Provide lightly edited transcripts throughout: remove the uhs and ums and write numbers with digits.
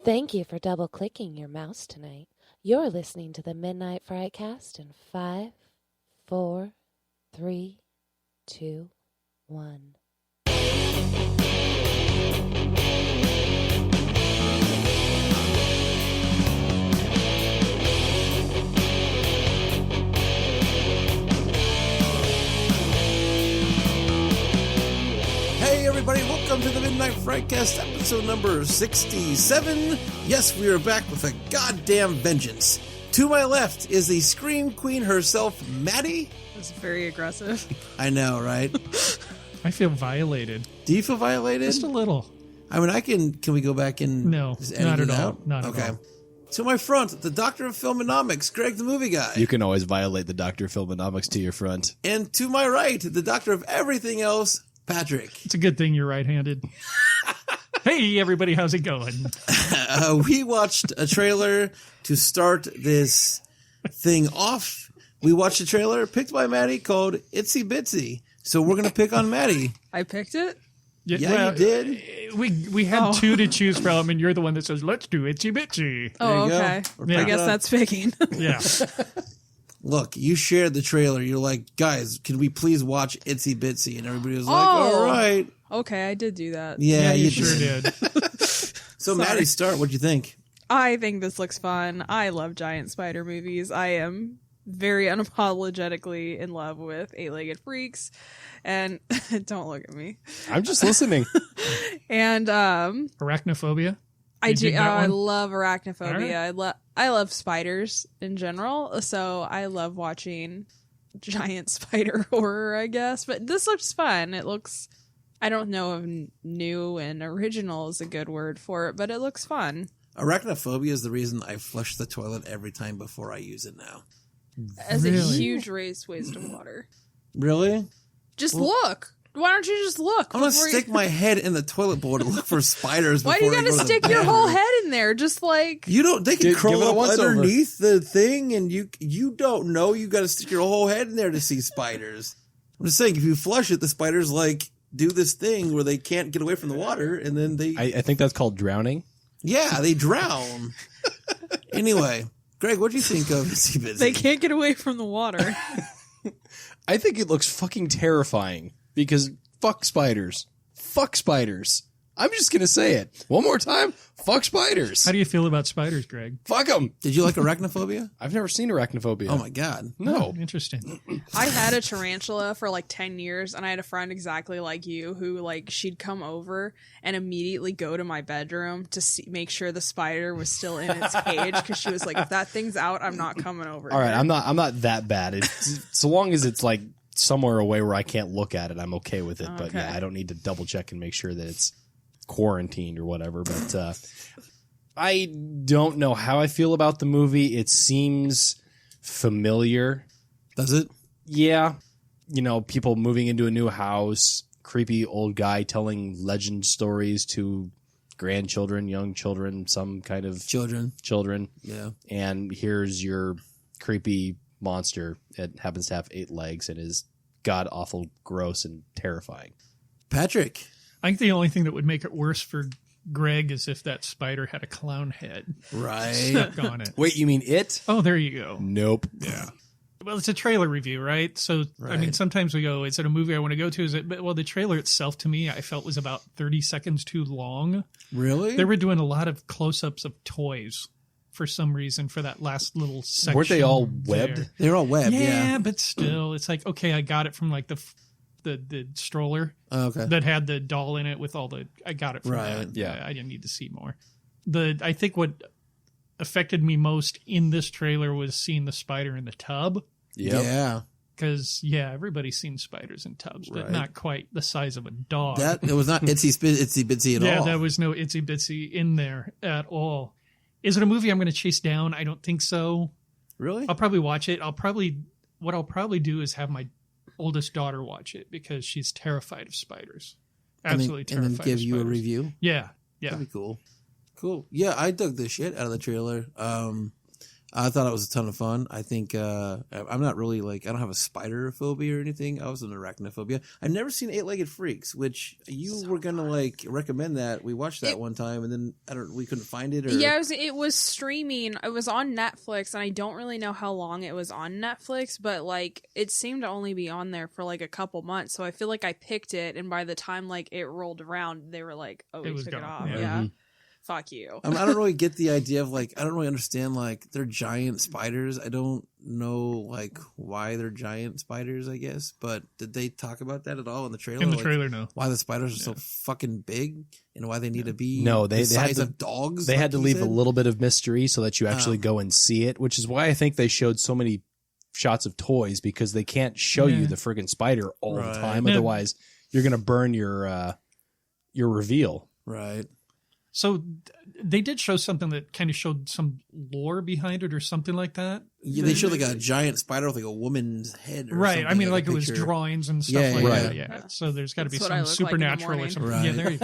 Thank you for double-clicking your mouse tonight. You're listening to the Midnight Frightcast in 5, 4, 3, 2, 1. Hey everybody, welcome to the Midnight Frightcast, episode number 67. Yes, we are back with a goddamn vengeance. To my left is the Scream Queen herself, Maddie. That's very aggressive. I know, right? I feel violated. Do you feel violated? Just a little. I mean, can we go back and No, not at all. Not okay. at all. To my front, the Doctor of Filmonomics, Greg the Movie Guy. You can always violate the Doctor of Filmonomics to your front. And to my right, the Doctor of Everything Else, Patrick. It's a good thing you're right-handed. Hey, everybody, how's it going? We watched a trailer to start this thing off. We watched a trailer picked by Maddie called Itsy Bitsy. So we're going to pick on Maddie. I picked it? Yeah, you did. We had two to choose from, and you're the one that says, let's do Itsy Bitsy. Oh, you go. okay. Yeah. I guess that's picking. Yeah. Look, you shared the trailer. You're like, guys, can we please watch Itsy Bitsy? And everybody was like, Oh. all right. Okay, I did do that. Yeah, you sure did. So, Maddie, start. What'd you think? I think this looks fun. I love giant spider movies. I am very unapologetically in love with eight-legged freaks. And don't look at me. I'm just listening. And Arachnophobia? I You do. dig that I one? love arachnophobia. All I love spiders in general, so I love watching giant spider horror, I guess. But this looks fun. It looks. I don't know if new and original is a good word for it, but it looks fun. Arachnophobia is the reason I flush the toilet every time before I use it now. As a Really? huge waste of water. Really? Just look. Why don't you just look? I'm going to before stick my head in the toilet bowl to look for spiders. Why do you before I gotta go to the stick your whole bathroom. head in there? Just like You don't. They can Give crawl it a up once-over. underneath the thing, and you don't know. You got to stick your whole head in there to see spiders. I'm just saying, if you flush it, the spiders like do this thing where they can't get away from the water, and then they I think that's called drowning. they drown. Anyway, Greg, what do you think of Itsy Bitsy? they can't get away from the water. I think it looks fucking terrifying because fuck spiders. Fuck spiders. I'm just going to say it. One more time. Fuck spiders. How do you feel about spiders, Greg? Fuck them. Did you like Arachnophobia? I've never seen arachnophobia. Oh my god! No. Interesting. I had a tarantula for like 10 years, and I had a friend exactly like you who, like, she'd come over and immediately go to my bedroom to make sure the spider was still in its cage, because she was like, if that thing's out, I'm not coming over. All right. here. I'm not that bad. It's, so long as it's like somewhere away where I can't look at it, I'm okay with it. But Okay. yeah, I don't need to double check and make sure that it's quarantined or whatever. But I don't know how I feel about the movie. It seems familiar. Does it? Yeah. You know, people moving into a new house, creepy old guy telling legend stories to grandchildren, young children, some kind of Children. Yeah. and here's your creepy monster. It happens to have 8 legs and is god awful, gross, and terrifying. Patrick. I think the only thing that would make it worse for Greg is if that spider had a clown head Right. stuck on it. Wait, you mean it? Oh, there you go. Nope. Yeah. Well, it's a trailer review, right? So, I mean, Right. sometimes we go, is it a movie I want to go to? Is it? But, well, the trailer itself, to me, I felt was about 30 seconds too long. Really? They were doing a lot of close-ups of toys for some reason for that last little section. Weren't they all there. webbed? They're all web. Yeah, Yeah. but still, it's like, okay, I got it from like the stroller Oh, okay. that had the doll in it with all the. I got it from Right. that. Yeah. I didn't need to see more. I think what affected me most in this trailer was seeing the spider in the tub. Yep. Yeah. Because, everybody's seen spiders in tubs, but Right. not quite the size of a dog. It was not Itsy Bitsy at yeah, all. there was no Itsy Bitsy in there at all. Is it a movie I'm going to chase down? I don't think so. Really? I'll probably watch it. What I'll probably do is have my oldest daughter watch it because she's terrified of spiders. Absolutely terrified And then give of you a spiders. review? Yeah. That'd be cool. Cool. Yeah, I dug the shit out of the trailer. I thought it was a ton of fun. I think I'm not really I don't have a spider phobia or anything. I was an arachnophobia. I've never seen 8-Legged Freaks, which you were gonna recommend that. We watched that one time, and then we couldn't find it. Or... Yeah, it was streaming. It was on Netflix, and I don't really know how long it was on Netflix, but it seemed to only be on there for a couple months. So I feel like I picked it, and by the time it rolled around, they were like, "Oh, we took it off." Yeah. Yeah. Fuck you. I don't really get the idea of I don't really understand they're giant spiders. I don't know why they're giant spiders, I guess. But did they talk about that at all in the trailer? In the trailer, no. Why the spiders are so fucking big and why they need to be they the size had to, of dogs? They had to leave a little bit of mystery so that you actually go and see it, which is why I think they showed so many shots of toys, because they can't show you the friggin' spider all the time. Yeah. Otherwise, you're going to burn your reveal. Right. So they did show something that kind of showed some lore behind it or something like that. Yeah, they showed a giant spider with a woman's head. Or right. something, I mean, a it was picture. drawings and stuff like right. that. Yeah. So there's got to be That's what I some look like in the supernatural or something. morning. Yeah, there you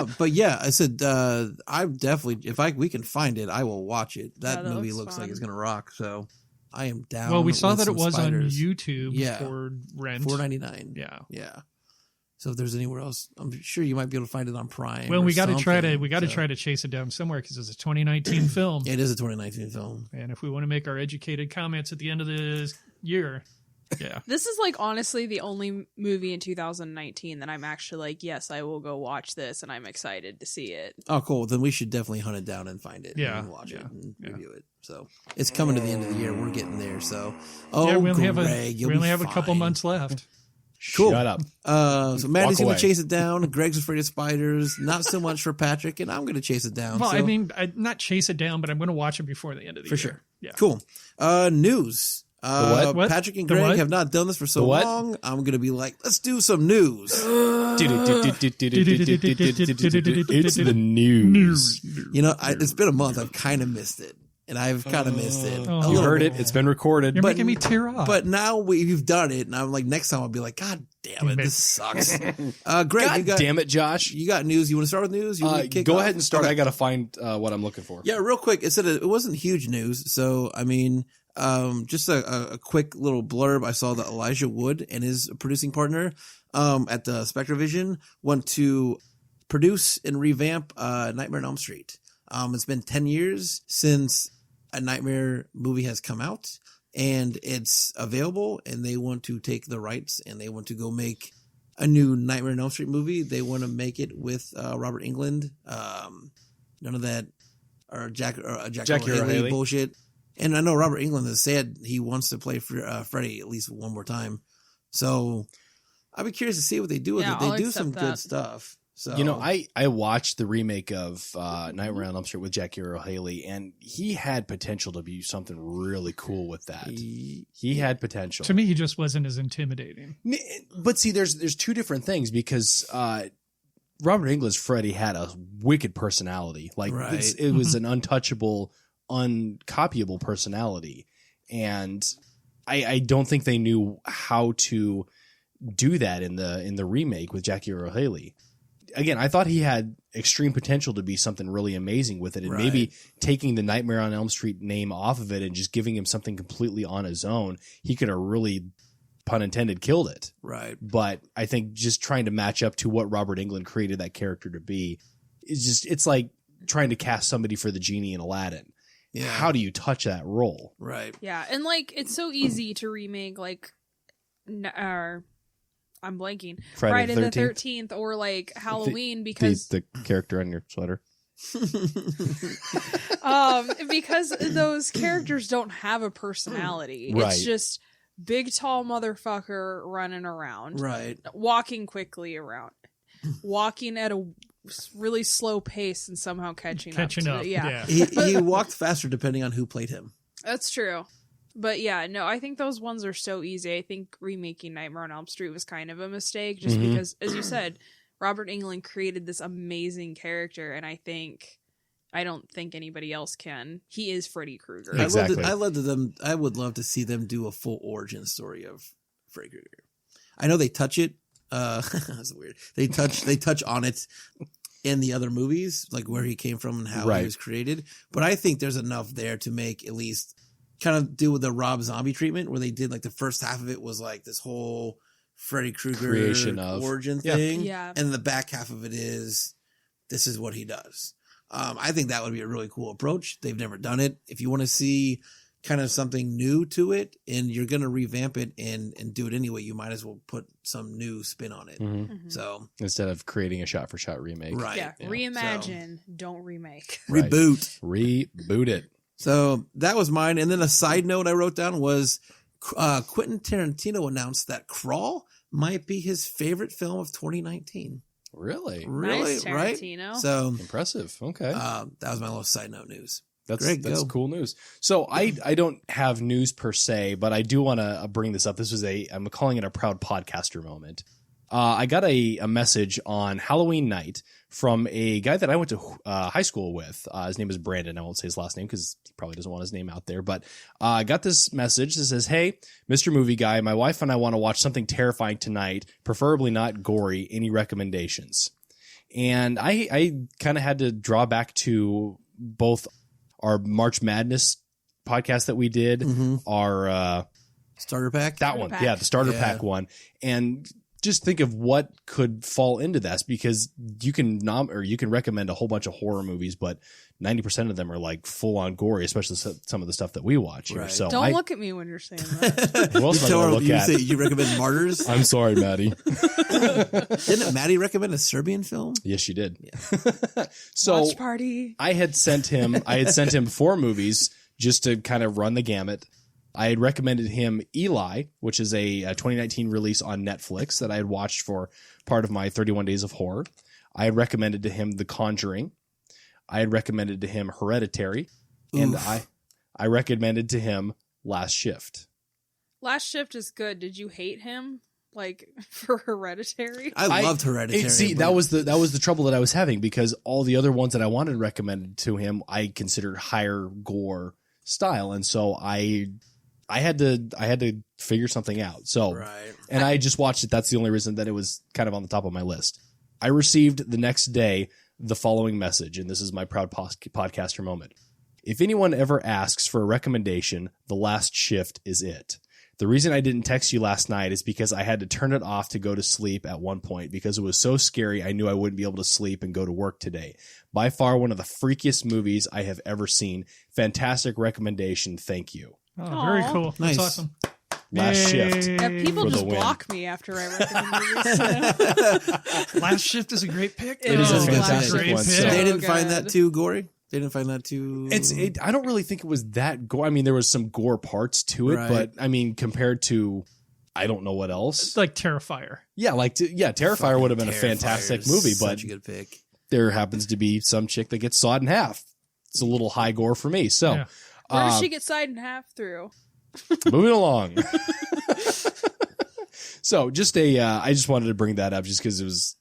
go. But yeah, I said I definitely, if we can find it, I will watch it. That movie looks like it's gonna rock. So I am down. Well, we saw with that it some was spiders. on YouTube Yeah. for rent. $4.99. Yeah. Yeah. So if there's anywhere else, I'm sure you might be able to find it on Prime. Well, or we got to try something. to try to chase it down somewhere because it's a 2019 film, It is a 2019 film. and if we want to make our educated comments at the end of the year, yeah. This is honestly the only movie in 2019 that I'm actually yes, I will go watch this, and I'm excited to see it. Oh, cool. Then we should definitely hunt it down and find it. Yeah, And watch it and yeah. review it. So it's coming to the end of the year. We're getting there. So, Yeah, we only Greg, we only have a couple months left. Cool. Shut up. So Maddie's going away. to chase it down. Greg's afraid of spiders. Not so much for Patrick, and I'm going to chase it down. Well, so, I mean, not chase it down, but I'm going to watch it before the end of the year. for sure. Yeah. Cool. News. what? Patrick and The Greg what? have not done this for so The what? long. I'm going to be like, let's do some news. It's the news. You know, it's been a month. I've kind of missed it. And I've kind of missed it. Oh. A You little heard bit. it. It's been recorded. You're But- making me tear up. But now you've done it, and I'm like, next time I'll be like, God damn it, this sucks. Greg, God damn it, Josh. you got news. You want to start with news? You wanna kick Go off? ahead and start. Okay. I got to find what I'm looking for. Yeah, real quick. It said it wasn't huge news. So, I mean, just a quick little blurb. I saw that Elijah Wood and his producing partner at the Spectrovision want to produce and revamp Nightmare on Elm Street. It's been 10 years since a Nightmare movie has come out, and it's available, and they want to take the rights, and they want to go make a new Nightmare on Elm Street movie. They want to make it with Robert Englund. None of that or Jackie Earle Haley bullshit. And I know Robert Englund has said he wants to play Freddy at least one more time. So I'd be curious to see what they do with Yeah, it. They I'll do accept some that. good stuff. So You know, I watched the remake of Nightmare on Elm Street with Jackie Earle Haley, and he had potential to be something really cool with that. He had potential. to me, he just wasn't as intimidating. But see, there's two different things because Robert Englund's Freddy had a wicked personality. Like Right. it was an untouchable, uncopyable personality, and I don't think they knew how to do that in the remake with Jackie Earle Haley. Again, I thought he had extreme potential to be something really amazing with it, and maybe taking the Nightmare on Elm Street name off of it and just giving him something completely on his own, he could have really, pun intended, killed it. right. But I think just trying to match up to what Robert Englund created that character to be is it's like trying to cast somebody for the genie in Aladdin. Yeah. How do you touch that role? Right. Yeah, and it's so easy to remake I'm blanking. Friday the 13th or Halloween because The character on your sweater. because those characters don't have a personality. Right. It's just big tall motherfucker running around, Right. walking quickly around, walking at a really slow pace and somehow catching up. Yeah. He walked faster depending on who played him. That's true. But yeah, no, I think those ones are so easy. I think remaking Nightmare on Elm Street was kind of a mistake just because, as you said, Robert Englund created this amazing character, and I don't think anybody else can. He is Freddy Krueger. Exactly. I would love to see them do a full origin story of Freddy Krueger. I know they touch it. That's weird. They touch on it in the other movies, like where he came from and how he was created. But I think there's enough there to make at least kind of do with the Rob Zombie treatment, where they did like the first half of it was like this whole Freddy Krueger creation of origin thing. Yeah. And the back half of it is, this is what he does. I think that would be a really cool approach. They've never done it. If you want to see kind of something new to it and you're going to revamp it and do it anyway, you might as well put some new spin on it. So instead of creating a shot for shot remake. Right. Yeah. Reimagine, don't remake. Reboot. Reboot it. So that was mine. And then a side note I wrote down was Quentin Tarantino announced that Crawl might be his favorite film of 2019. Really? Nice, right? Tarantino. So impressive. Okay. that was my little side note news. That's Greg, that's go. cool news. So I don't have news per se, but I do want to bring this up. This was I'm calling it a proud podcaster moment. I got a message on Halloween night from a guy that I went to high school with. His name is Brandon. I won't say his last name because he probably doesn't want his name out there. But I got this message that says, "Hey, Mr. Movie Guy, my wife and I want to watch something terrifying tonight, preferably not gory. Any recommendations?" And I kind of had to draw back to both our March Madness podcast that we did, our Starter pack? that one. Yeah, the starter pack one. And just think of what could fall into this, because you can recommend a whole bunch of horror movies, but 90% of them are like full on gory, especially some of the stuff that we watch here. Right. So Don't look at me when you're saying that. who else am I gonna look at? You recommend Martyrs? I'm sorry, Maddie. Didn't Maddie recommend a Serbian film? Yes, she did. So Watch party. I had sent him 4 movies just to kind of run the gamut. I had recommended him Eli, which is a 2019 release on Netflix that I had watched for part of my 31 Days of Horror. I had recommended to him The Conjuring. I had recommended to him Hereditary. And I recommended to him Last Shift. Last Shift is good. Did you hate him? Like for Hereditary? I loved Hereditary. See, that was the trouble that I was having, because all the other ones that I wanted recommended to him, I considered higher gore style. And so I had to figure something out. So, and I just watched it. That's the only reason that it was kind of on the top of my list. I received the next day the following message, and this is my proud podcaster moment. If anyone ever asks for a recommendation, The Last Shift is it. The reason I didn't text you last night is because I had to turn it off to go to sleep at one point because it was so scary I knew I wouldn't be able to sleep and go to work today. By far one of the freakiest movies I have ever seen. Fantastic recommation. Thank you. Oh, very cool. Nice. That's awesome. Last Shift. Yeah, people For the just win. block me after I recommend movies. Last Shift is a great pick. It is a a fantastic great one, pick. so- They didn't good. find that too gory? They didn't find that too... I don't really think it was that gore. I mean, there was some gore parts to it, Right. but I mean, compared to, I don't know what else. It's like Terrifier. Yeah, Terrifier would have been a fantastic Terrifier's movie, but such a good pick. there happens to be some chick that gets sawed in half. It's a little high gore for me. So, Yeah. Where does she get side and half through? moving along. So, I just wanted to bring that up just because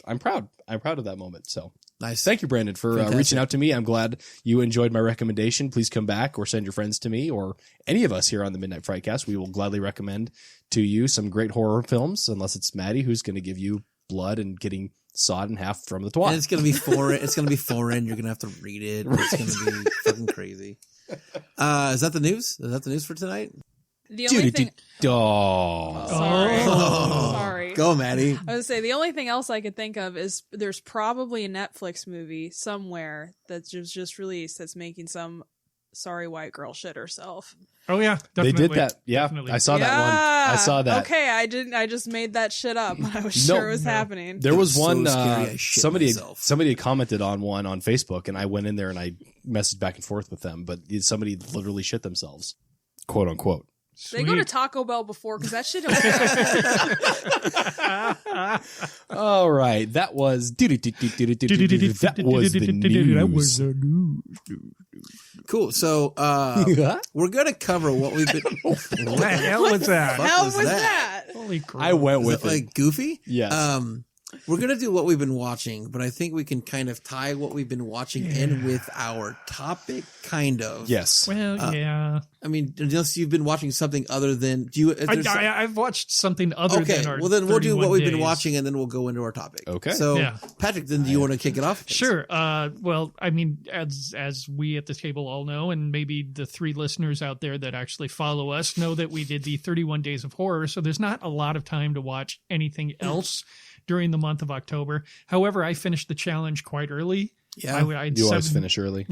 I'm proud. I'm proud of that moment. So, Nice. thank you, Brandon, for reaching out to me. I'm glad you enjoyed my recommendation. Please come back or send your friends to me or any of us here on the Midnight Frightcast. We will gladly recommend to you some great horror films, unless it's Maddie who's going to give you blood and getting sawed in half from the And twat. it's gonna be foreign. It's gonna be foreign. You're gonna have to read it. It's gonna be fucking crazy. Is that the news? Is that the news for tonight? The only thing. Oh. Sorry. Oh. Sorry. Go, Maddie. I would say the only thing else I could think of is there's probably a Netflix movie somewhere that's just released that's making some sorry white girl shit herself. Oh yeah, They definitely. did that. Yeah, Definitely. I saw that one. I saw that. Okay, I didn't. I just made that shit up. I was sure it was happening. There was It was one. so scary, I shit myself. Somebody had commented on one on Facebook, and I went in there and I messaged back and forth with them. But somebody literally shit themselves, quote unquote. They go to Sweet. Taco Bell before because that shit. All right, that was that was the news. Cool. So we're gonna cover what we've been. What the hell was that? Fuck How was was that? that? Holy crap! I went Was with it it. like Goofy? Yes. We're going to do what we've been watching, but I think we can kind of tie what we've been watching in with our topic, kind of. Yes. Well, yeah. I mean, unless you've been watching something other than... I've watched something other than our well, then we'll do what we've been days. watching, and then we'll go into our topic. Okay. So, Yeah. Patrick, then do you want to kick it off? Sure. Well, I mean, as we at the table all know, and maybe the 3 listeners out there that actually follow us know that we did the 31 Days of Horror, so there's not a lot of time to watch anything else during the month of October. However, I finished the challenge quite early. Yeah. You always finish early.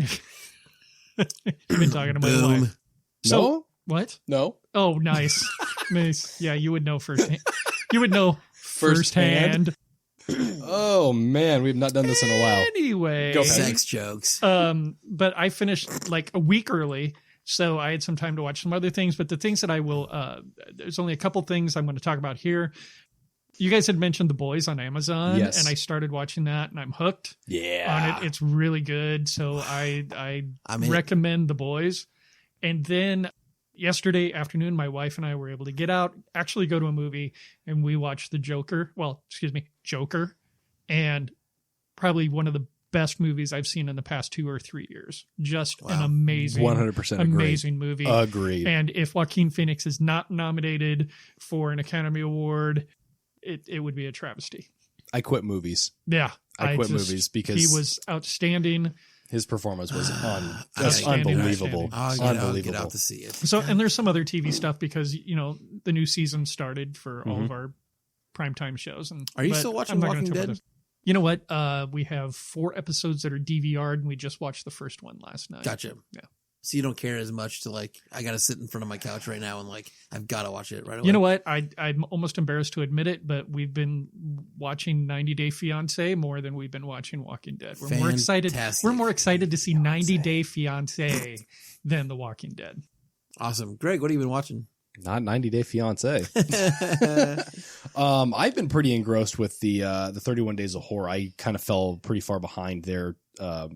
You've been talking to my Boom. wife. So, No? what? No. Oh, nice. Nice. Yeah, you would know firsthand. You would know firsthand. Oh, man. We've not done this in a while. Anyway. Go, Sex jokes. But I finished like a week early, so I had some time to watch some other things. But the things that I will, there's only a couple things I'm going to talk about here. You guys had mentioned The Boys on Amazon, Yes. and I started watching that, and I'm hooked Yeah. on it. It's really good, so I I'm in. recommend The Boys. And then yesterday afternoon, my wife and I were able to get out, actually go to a movie, and we watched Joker, and probably one of the best movies I've seen in the past 2 or 3 years. Just an amazing, 100% agree. amazing movie. Agreed. And if Joaquin Phoenix is not nominated for an Academy Award, it would be a travesty. I quit movies. Yeah. I quit movies because he was outstanding. his performance was Outstanding, unbelievable. I'll get out to see it. So, and there's some other TV stuff because, the new season started for all of our primetime shows. And Are you but still watching I'm not gonna Walking talk about Dead? this. You know what? We have 4 episodes that are DVR'd, and we just watched the first one last night. Gotcha. Yeah. So you don't care as much to I got to sit in front of my couch right now and I've got to watch it right away. You know what? I'm almost embarrassed to admit it, but we've been watching 90 Day Fiancé more than we've been watching Walking Dead. We're more excited. Fantastic. We're more excited to see 90 Day Fiancé than The Walking Dead. Awesome. Greg, what have you been watching? Not 90 Day Fiance. I've been pretty engrossed with the 31 Days of Horror. I kind of fell pretty far behind there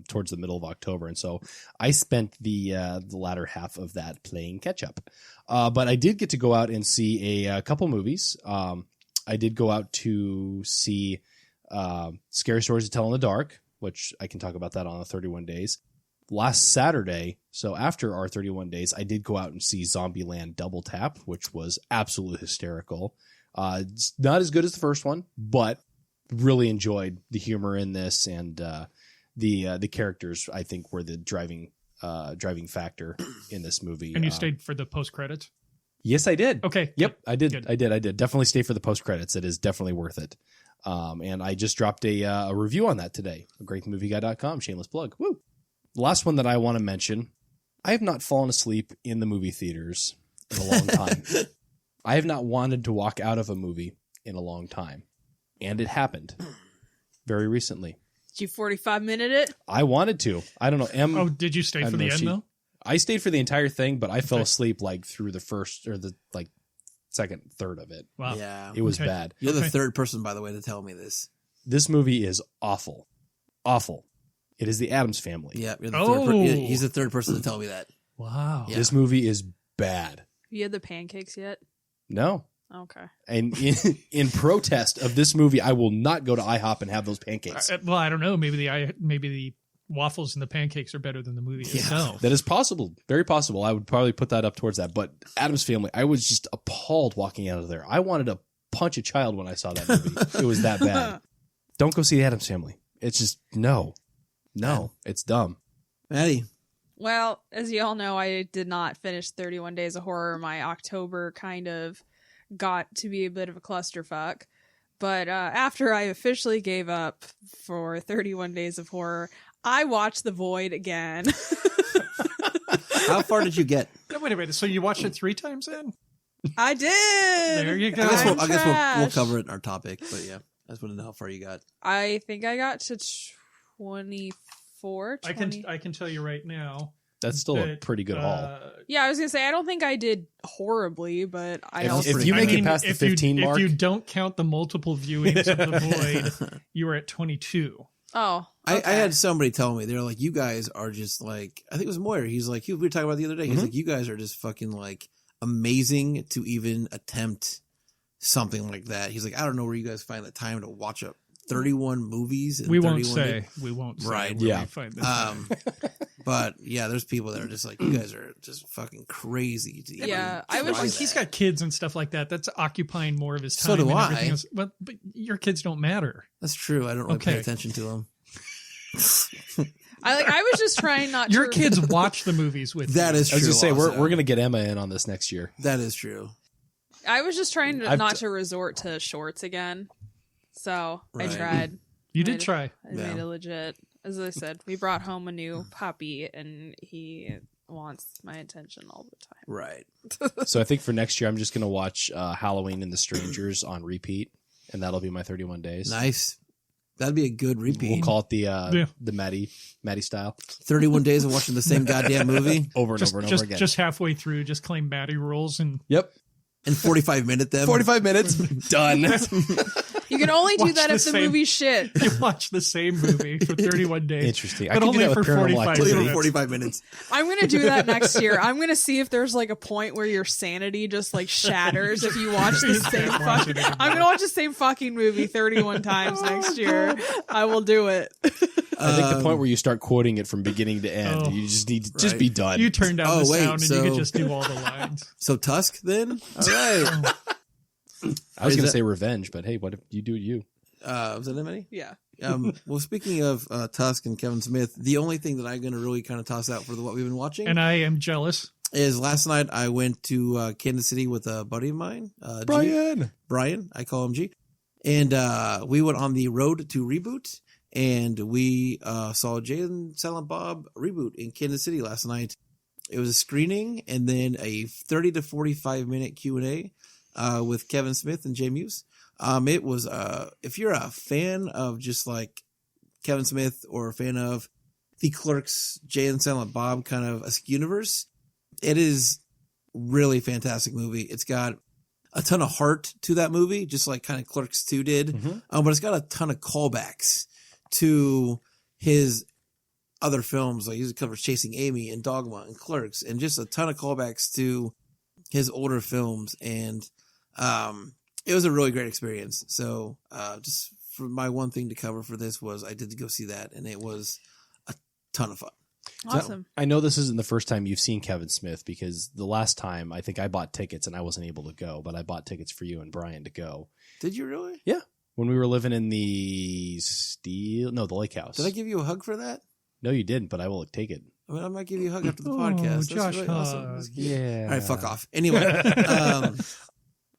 towards the middle of October, and so I spent the latter half of that playing catch up. But I did get to go out and see a couple movies. I did go out to see Scary Stories to Tell in the Dark, which I can talk about that on the 31 Days. Last Saturday, so after our 31 days, I did go out and see Zombieland Double Tap, which was absolutely hysterical. It's not as good as the first one, but really enjoyed the humor in this, and the characters, I think, were the driving factor in this movie. And you stayed for the post credits? Yes, I did. Okay. Yep, I did. Good. I did. Definitely stay for the post credits. It is definitely worth it. And I just dropped a review on that today. GreatMovieGuy.com. Shameless plug. Woo. The last one that I want to mention, I have not fallen asleep in the movie theaters in a long time. I have not wanted to walk out of a movie in a long time. And it happened very recently. Did you 45-minute it? I wanted to. I don't know. Did you stay for the end, though? I stayed for the entire thing, but I fell asleep through the first or the second third of it. Wow. Yeah. It was bad. You're the third person, by the way, to tell me this. This movie is awful. Awful. It is the Addams Family. Yeah, you're the third he's the third person to tell me that. Wow. Yeah. This movie is bad. You had the pancakes yet? No. Okay. And in protest of this movie, I will not go to IHOP and have those pancakes. Well, I don't know. Maybe the waffles and the pancakes are better than the movie itself. That is possible. Very possible. I would probably put that up towards that. But Addams Family, I was just appalled walking out of there. I wanted to punch a child when I saw that movie. It was that bad. Don't go see the Addams Family. It's just, no, it's dumb. Maddie. Well, as you all know, I did not finish 31 Days of Horror. My October kind of got to be a bit of a clusterfuck. But after I officially gave up for 31 Days of Horror, I watched The Void again. How far did you get? No, wait a minute. So you watched it 3 times in? I did. There you go. I guess we'll trash. cover it in our topic, but yeah. I just want to know how far you got. I think I got to 24. 20. I can tell you right now. That's still a pretty good haul. Yeah, I was going to say, I don't think I did horribly, but I also... If you make it past the 15 mark... If you don't count the multiple viewings of The Void, you were at 22. Oh, okay. I had somebody tell me, they're like, you guys are just like, I think it was Moyer. He's like, we were talking about it the other day. He's like, you guys are just fucking like amazing to even attempt something like that. He's like, I don't know where you guys find the time to watch 31 movies. In We 31 won't say. days. We won't say. Right. where Yeah. we find this. But yeah, there's people that are just like, you guys are just fucking crazy. To Yeah, I even wish try Like, he's that. got kids and stuff like that. That's occupying more of his So time. do and I. everything else. But your kids don't matter. That's true. I don't really pay Okay. attention to them. I was just trying not Your to. kids watch the movies with That you. is I was true. gonna say also. we're gonna get Emma in on this next year. That is true. I was just trying to I've not t- to resort to shorts again. So Right. I tried. You did Made it- try. I made it legit. As I said, we brought home a new puppy, and he wants my attention all the time. Right. So I think for next year I'm just gonna watch Halloween and the Strangers on repeat, and that'll be my 31 days. Nice. That'd be a good repeat. We'll call it the Maddie style. 31 days of watching the same goddamn movie Over and over and over again. Just halfway through, just claim Maddie rules and Yep. in 45 minute them. 45 minutes. Done. You can only do Watch that the if the same- movie's shit. you watch the same movie for 31 days. Interesting. I But could do only that for with Paranormal 45 Activity. Only minutes. for 45 minutes. I'm gonna do that next year. I'm gonna see if there's like a point where your sanity just like shatters if you watch the same can't watch it fucking. anymore. I'm gonna watch the same fucking movie 31 times next year. I will do it. I think the point where you start quoting it from beginning to end, Oh. you just need to just Right. be done. You turn down Oh, the wait, sound and you so- can just do all the lines. So Tusk then? All right. I was Is going to that- say revenge, but hey, what if you do you? Was that any? Yeah. Well, speaking of Tusk and Kevin Smith, the only thing that I'm going to really kind of toss out for what we've been watching And I am jealous. is last night I went to Kansas City with a buddy of mine, G. Brian. I call him G. And we went on the road to Reboot, and we saw Jay and Silent Bob Reboot in Kansas City last night. It was a screening and then a 30 to 45 minute Q&A with Kevin Smith and Jay Muse. It was, if you're a fan of just like Kevin Smith or a fan of the Clerks, Jay and Silent Bob kind of a universe, it is really fantastic movie. It's got a ton of heart to that movie, just like kind of Clerks 2 did. But it's got a ton of callbacks to his other films. Like he covers Chasing Amy and Dogma and Clerks, and just a ton of callbacks to his older films. And, it was a really great experience. So, just for my one thing to cover for this was I did go see that, and it was a ton of fun. Awesome. I know this isn't the first time you've seen Kevin Smith, because the last time I think I bought tickets and I wasn't able to go, but I bought tickets for you and Brian to go. Did you really? Yeah. When we were living in the Lake House. Did I give you a hug for that? No, you didn't, but I will take it. I mean, I might give you a hug after the Oh, podcast. That's Josh really awesome. hug. That's cute. Yeah. All right, fuck off. Anyway,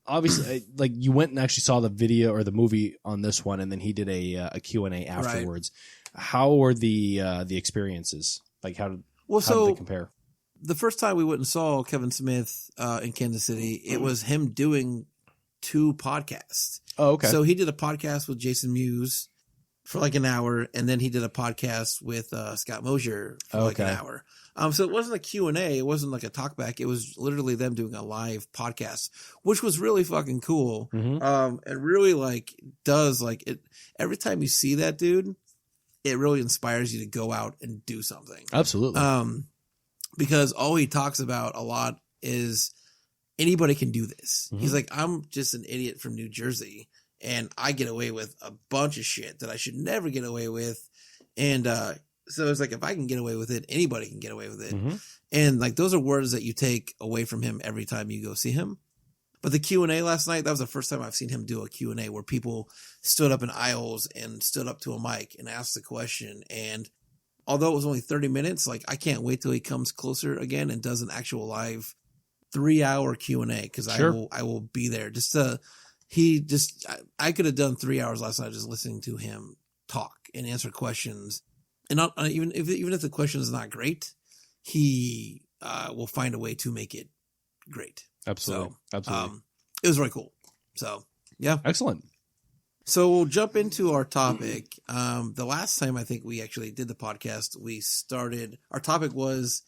Obviously, like you went and actually saw the video or the movie on this one, and then he did a Q&A afterwards. How were the experiences? Like how did they compare? The first time we went and saw Kevin Smith in Kansas City, it was him doing 2 podcasts. Oh, okay. So he did a podcast with Jason Mewes for like an hour, and then he did a podcast with Scott Mosier for like an Okay. hour. So it wasn't a Q&A. It wasn't like a talkback. It was literally them doing a live podcast, which was really fucking cool. Mhm. And really like does like it every time you see that dude, it really inspires you to go out and do something. Absolutely. Because all he talks about a lot is anybody can do this. Mhm. He's like, I'm just an idiot from New Jersey, and I get away with a bunch of shit that I should never get away with. And so it's like, if I can get away with it, anybody can get away with it. Mhm. And like, those are words that you take away from him every time you go see him. But the Q&A last night, that was the first time I've seen him do a Q&A where people stood up in aisles and stood up to a mic and asked a question. And although it was only 30 minutes, like I can't wait till he comes closer again and does an actual live 3-hour Q&A, because Sure. I will be there I could have done 3 hours last night just listening to him talk and answer questions. And not even if the question is not great, he will find a way to make it great. Absolutely. So, Absolutely. it was really cool. So, yeah. Excellent. So we'll jump into our topic. The last time I think we actually did the podcast, our topic was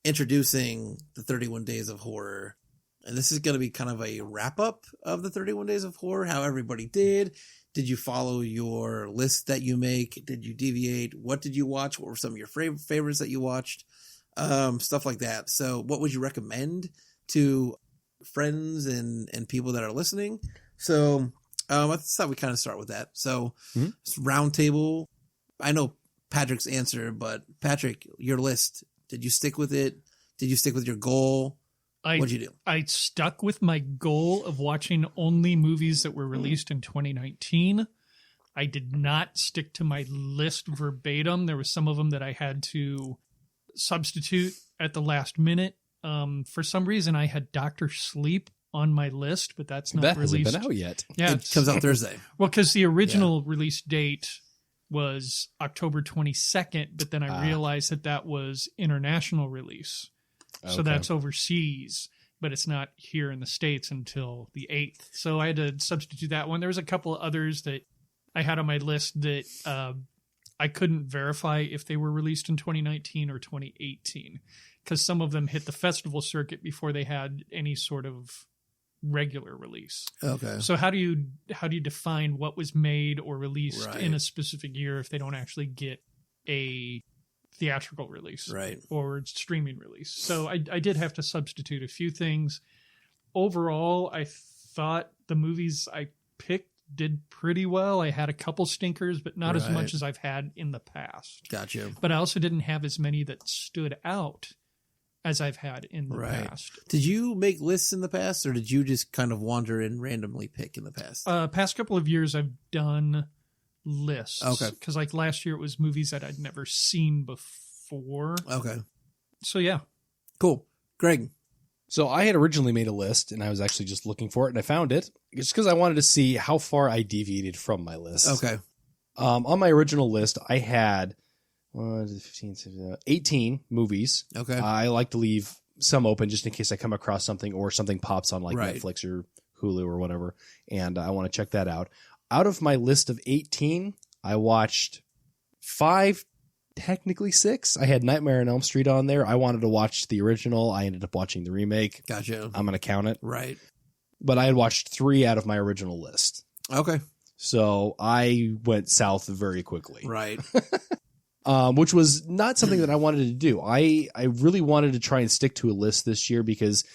introducing the 31 Days of Horror. And this is going to be kind of a wrap up of the 31 Days of Horror, how everybody did. Did you follow your list that you make? Did you deviate? What did you watch? What were some of your favorites that you watched? Stuff like that. So what would you recommend to friends and people that are listening? So I thought we kind of start with that. So, round table. I know Patrick's answer, but Patrick, your list. Did you stick with it? Did you stick with your goal? What'd you do? I stuck with my goal of watching only movies that were released in 2019. I did not stick to my list verbatim. There were some of them that I had to substitute at the last minute. For some reason, I had Dr. Sleep on my list, but that's not released. That hasn't been out yet. Yeah, It comes out Thursday. Well, because the original release date was October 22nd, but then I realized that was international release. So that's overseas, but it's not here in the States until the 8th. So I had to substitute that one. There was a couple of others that I had on my list that I couldn't verify if they were released in 2019 or 2018, because some of them hit the festival circuit before they had any sort of regular release. Okay. So how do you define what was made or released in a specific year if they don't actually get a theatrical release or streaming release? So I did have to substitute a few things. Overall, I thought the movies I picked did pretty well. I had a couple stinkers, but not as much as I've had in the past. Gotcha. But I also didn't have as many that stood out as I've had in the past. Did you make lists in the past, or did you just kind of wander and randomly pick in the past? Past couple of years, I've done lists. Okay. Because like last year, it was movies that I'd never seen before. Okay. So yeah. Cool. Greg. So I had originally made a list, and I was actually just looking for it, and I found it just because I wanted to see how far I deviated from my list. Okay. On my original list, I had 18 movies. Okay. I like to leave some open just in case I come across something or something pops on like Netflix or Hulu or whatever, and I want to check that out. Out of my list of 18, I watched 5, technically 6. I had Nightmare on Elm Street on there. I wanted to watch the original. I ended up watching the remake. Gotcha. I'm going to count it. Right. But I had watched 3 out of my original list. Okay. So I went south very quickly. Right. Which was not something that I wanted to do. I really wanted to try and stick to a list this year because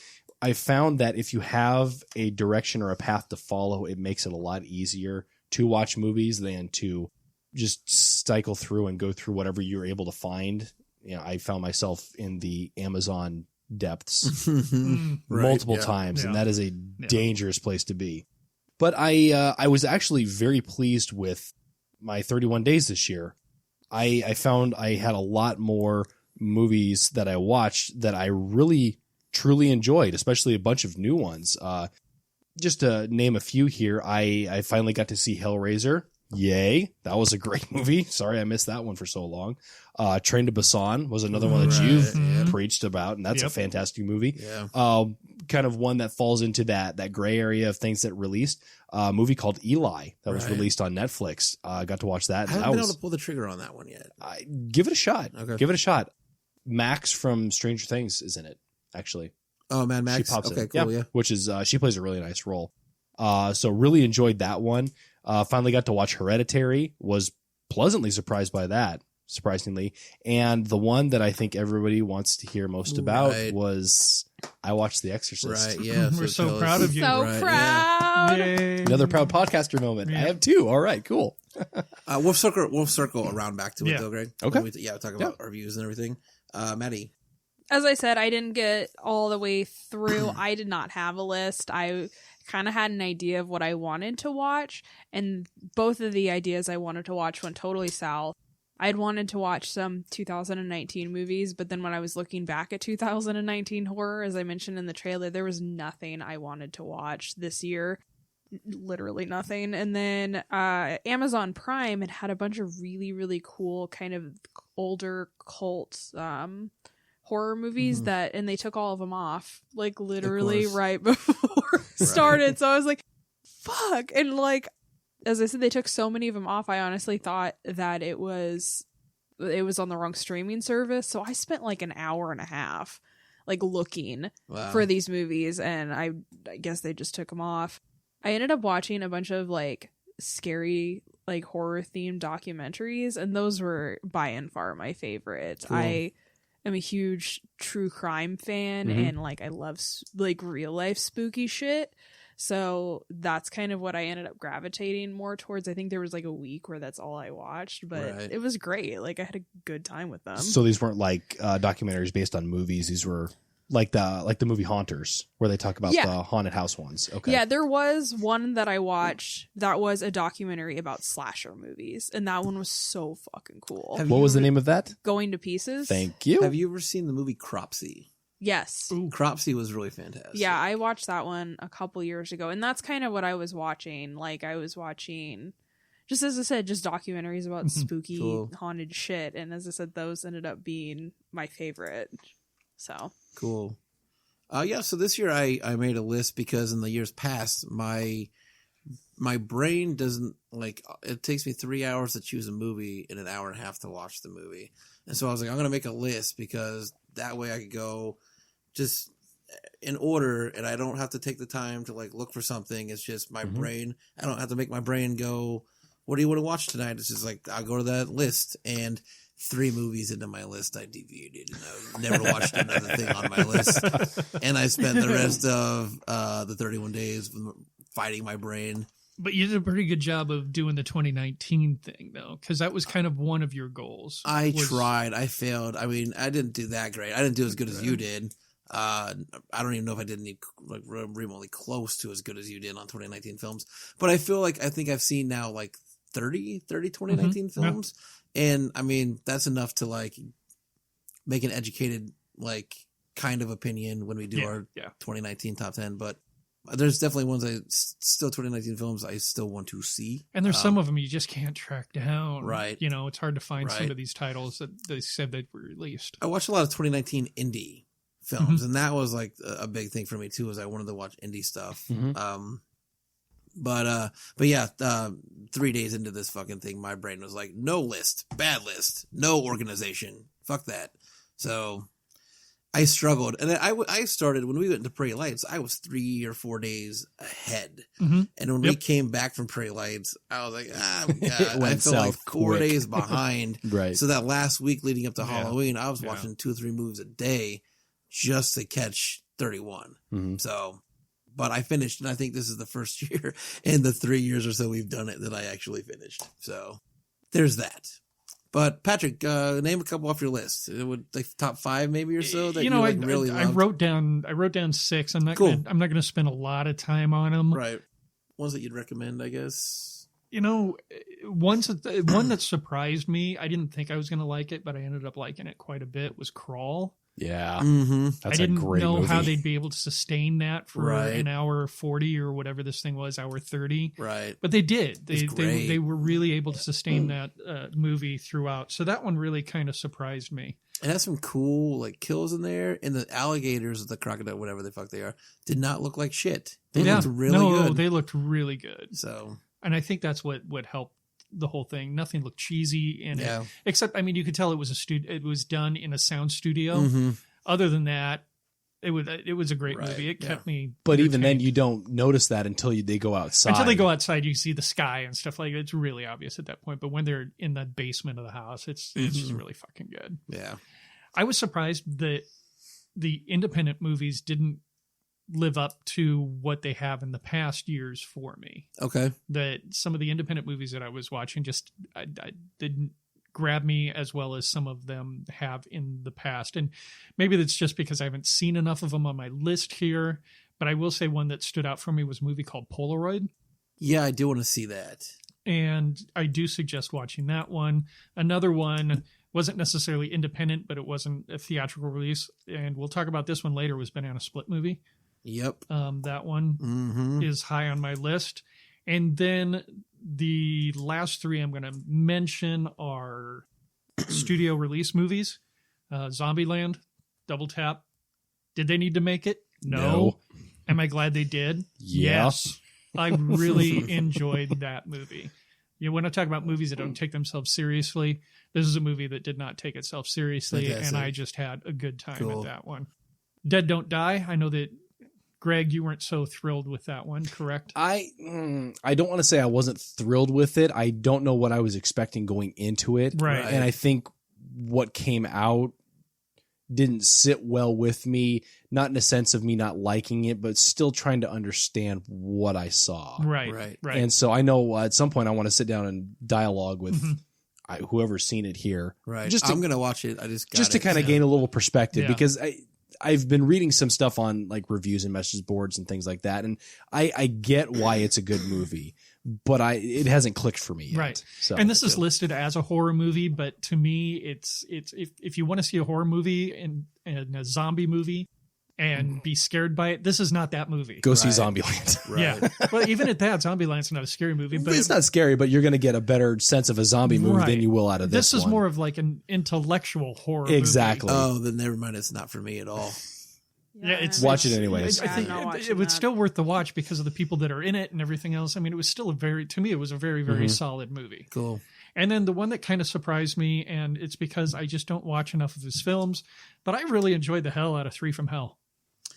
I found that if you have a direction or a path to follow, it makes it a lot easier to watch movies than to just cycle through and go through whatever you're able to find. You know, I found myself in the Amazon depths multiple times, and that is a dangerous place to be. But I was actually very pleased with my 31 days this year. I found I had a lot more movies that I watched that I really, truly enjoyed, especially a bunch of new ones. Just to name a few here, I finally got to see Hellraiser. Yay. That was a great movie. Sorry I missed that one for so long. Train to Busan was another one that you've preached about, and that's a fantastic movie. Yeah. Kind of one that falls into that gray area of things that released. A movie called Eli that was released on Netflix. Got to watch that. I haven't been able to pull the trigger on that one yet. Give it a shot. Okay. Give it a shot. Max from Stranger Things is in it, actually. Oh, man, Max. She pops in. Okay, cool, yeah. Which is, she plays a really nice role. So really enjoyed that one. Finally got to watch Hereditary. Was pleasantly surprised by that, surprisingly. And the one that I think everybody wants to hear most about was I watched The Exorcist. Right, yeah. We're so proud of you. So proud. Yay. Another proud podcaster moment. I have 2. All right, cool. We'll circle around back to it, though, Greg. Okay. We'll talk about our views and everything. Maddie. As I said, I didn't get all the way through. I did not have a list. I kind of had an idea of what I wanted to watch, and both of the ideas I wanted to watch went totally south. I'd wanted to watch some 2019 movies, but then when I was looking back at 2019 horror, as I mentioned in the trailer, there was nothing I wanted to watch this year. Literally nothing. And then Amazon Prime had a bunch of really, really cool kind of older cult horror movies and they took all of them off, like literally right before it started. So I was like, fuck. And like, as I said, they took so many of them off. I honestly thought that it was on the wrong streaming service. So I spent like an hour and a half like looking for these movies, and I guess they just took them off. I ended up watching a bunch of like scary, like horror themed documentaries, and those were by and far my favorite. Cool. I am a huge true crime fan, and like I love like real life spooky shit. So that's kind of what I ended up gravitating more towards. I think there was like a week where that's all I watched, but it was great. Like I had a good time with them. So these weren't like documentaries based on movies. These were like the movie Haunters, where they talk about the haunted house ones. Okay. Yeah, there was one that I watched that was a documentary about slasher movies, and that one was so fucking cool. What was the name of that? Going to Pieces. Thank you. Have you ever seen the movie Cropsy? Yes. Ooh. Cropsy was really fantastic. Yeah, I watched that one a couple years ago, and that's kind of what I was watching. Like, I was watching, just as I said, just documentaries about spooky, haunted shit, and as I said, those ended up being my favorite. So cool. Yeah, so this year I made a list because in the years past, my brain doesn't, like, it takes me 3 hours to choose a movie and an hour and a half to watch the movie. And so I was like, I'm going to make a list because that way I could go just in order and I don't have to take the time to like look for something. It's just my brain. I don't have to make my brain go, what do you want to watch tonight? It's just like, I'll go to that list, and 3 movies into my list, I deviated and I never watched another thing on my list. And I spent the rest of the 31 days fighting my brain. But you did a pretty good job of doing the 2019 thing, though, because that was kind of one of your goals. I tried. I failed. I mean, I didn't do that great. I didn't do as good as you did. I don't even know if I did any like remotely close to as good as you did on 2019 films. But I feel like I think I've seen now like 30 2019 films. Yeah. And I mean, that's enough to like make an educated like kind of opinion when we do our 2019 top 10. But there's definitely ones still 2019 films I still want to see. And there's some of them you just can't track down. Right. You know, it's hard to find some of these titles that they said they were released. I watched a lot of 2019 indie films, and that was like a big thing for me too, is I wanted to watch indie stuff. But yeah, 3 days into this fucking thing, my brain was like, no list, bad list, no organization, fuck that. So I struggled, and then I started when we went to Prairie Lights. I was 3 or 4 days ahead, and when we came back from Prairie Lights, I was like, God, I felt like 4 days behind. Right. So that last week leading up to Halloween, I was watching 2 or 3 movies a day just to catch 31. So, but I finished, and I think this is the first year in the 3 years or so we've done it that I actually finished. So there's that. But Patrick, name a couple off your list. It would like top 5 maybe or so that I really I loved. wrote down 6. I'm not gonna spend a lot of time on them. Right. Ones that you'd recommend, I guess. You know, one that surprised me. I didn't think I was gonna like it, but I ended up liking it quite a bit. Was Crawl. Yeah, I didn't know movie. how they'd be able to sustain that for an hour 40 or whatever this thing was, hour 30. Right. But they did. They were really able to sustain that movie throughout. So that one really kind of surprised me. It has some cool like kills in there, and the alligators, the crocodile, whatever the fuck they are, did not look like shit. They looked really good. No, they looked really good. So, and I think that's what helped the whole thing. Nothing looked cheesy in it, except I mean, you could tell it was it was done in a sound studio. Other than that, it was a great movie. It kept me. But even then, you don't notice that until they go outside. Until they go outside, you see the sky and stuff like that. It's really obvious at that point. But when they're in the basement of the house, it's just really fucking good. Yeah, I was surprised that the independent movies didn't live up to what they have in the past years for me. Okay. That some of the independent movies that I was watching just I didn't grab me as well as some of them have in the past. And maybe that's just because I haven't seen enough of them on my list here. But I will say one that stood out for me was a movie called Polaroid. Yeah, I do want to see that. And I do suggest watching that one. Another one wasn't necessarily independent, but it wasn't a theatrical release. And we'll talk about this one later, was Banana Split movie. Yep. That one is high on my list. And then the last 3 I'm going to mention are studio release movies. Zombieland, Double Tap. Did they need to make it? No. Am I glad they did? Yes. I really enjoyed that movie. You know, when I talk about movies that don't take themselves seriously, this is a movie that did not take itself seriously, and I just had a good time at that one. Dead Don't Die. I know that, Greg, you weren't so thrilled with that one, correct? I don't want to say I wasn't thrilled with it. I don't know what I was expecting going into it. Right. And I think what came out didn't sit well with me, not in a sense of me not liking it, but still trying to understand what I saw. Right. And so I know at some point I want to sit down and dialogue with whoever's seen it here. Right. I'm going to watch it. I just to kind of gain a little perspective, Yeah. because I've been reading some stuff on like reviews and message boards and things like that. And I get why it's a good movie, but it hasn't clicked for me yet. Right. So, and this is listed as a horror movie, but to me, it's if you want to see a horror movie and a zombie movie and be scared by it, this is not that movie. go see Zombieland. Right. Yeah. Well, even at that, Zombieland's not a scary movie, but It's not scary, but you're going to get a better sense of a zombie movie Right. than you will out of this this is one. more of like an intellectual horror Exactly. Oh, then never mind. It's not for me at all. Yeah, it's Watch it anyways. I think I'm not it watching was that. still worth the watch because of the people that are in it and everything else. I mean, it was still to me, it was a very, very solid movie. Cool. And then the one that kind of surprised me, and it's because I just don't watch enough of his films, but I really enjoyed the hell out of 3 from Hell.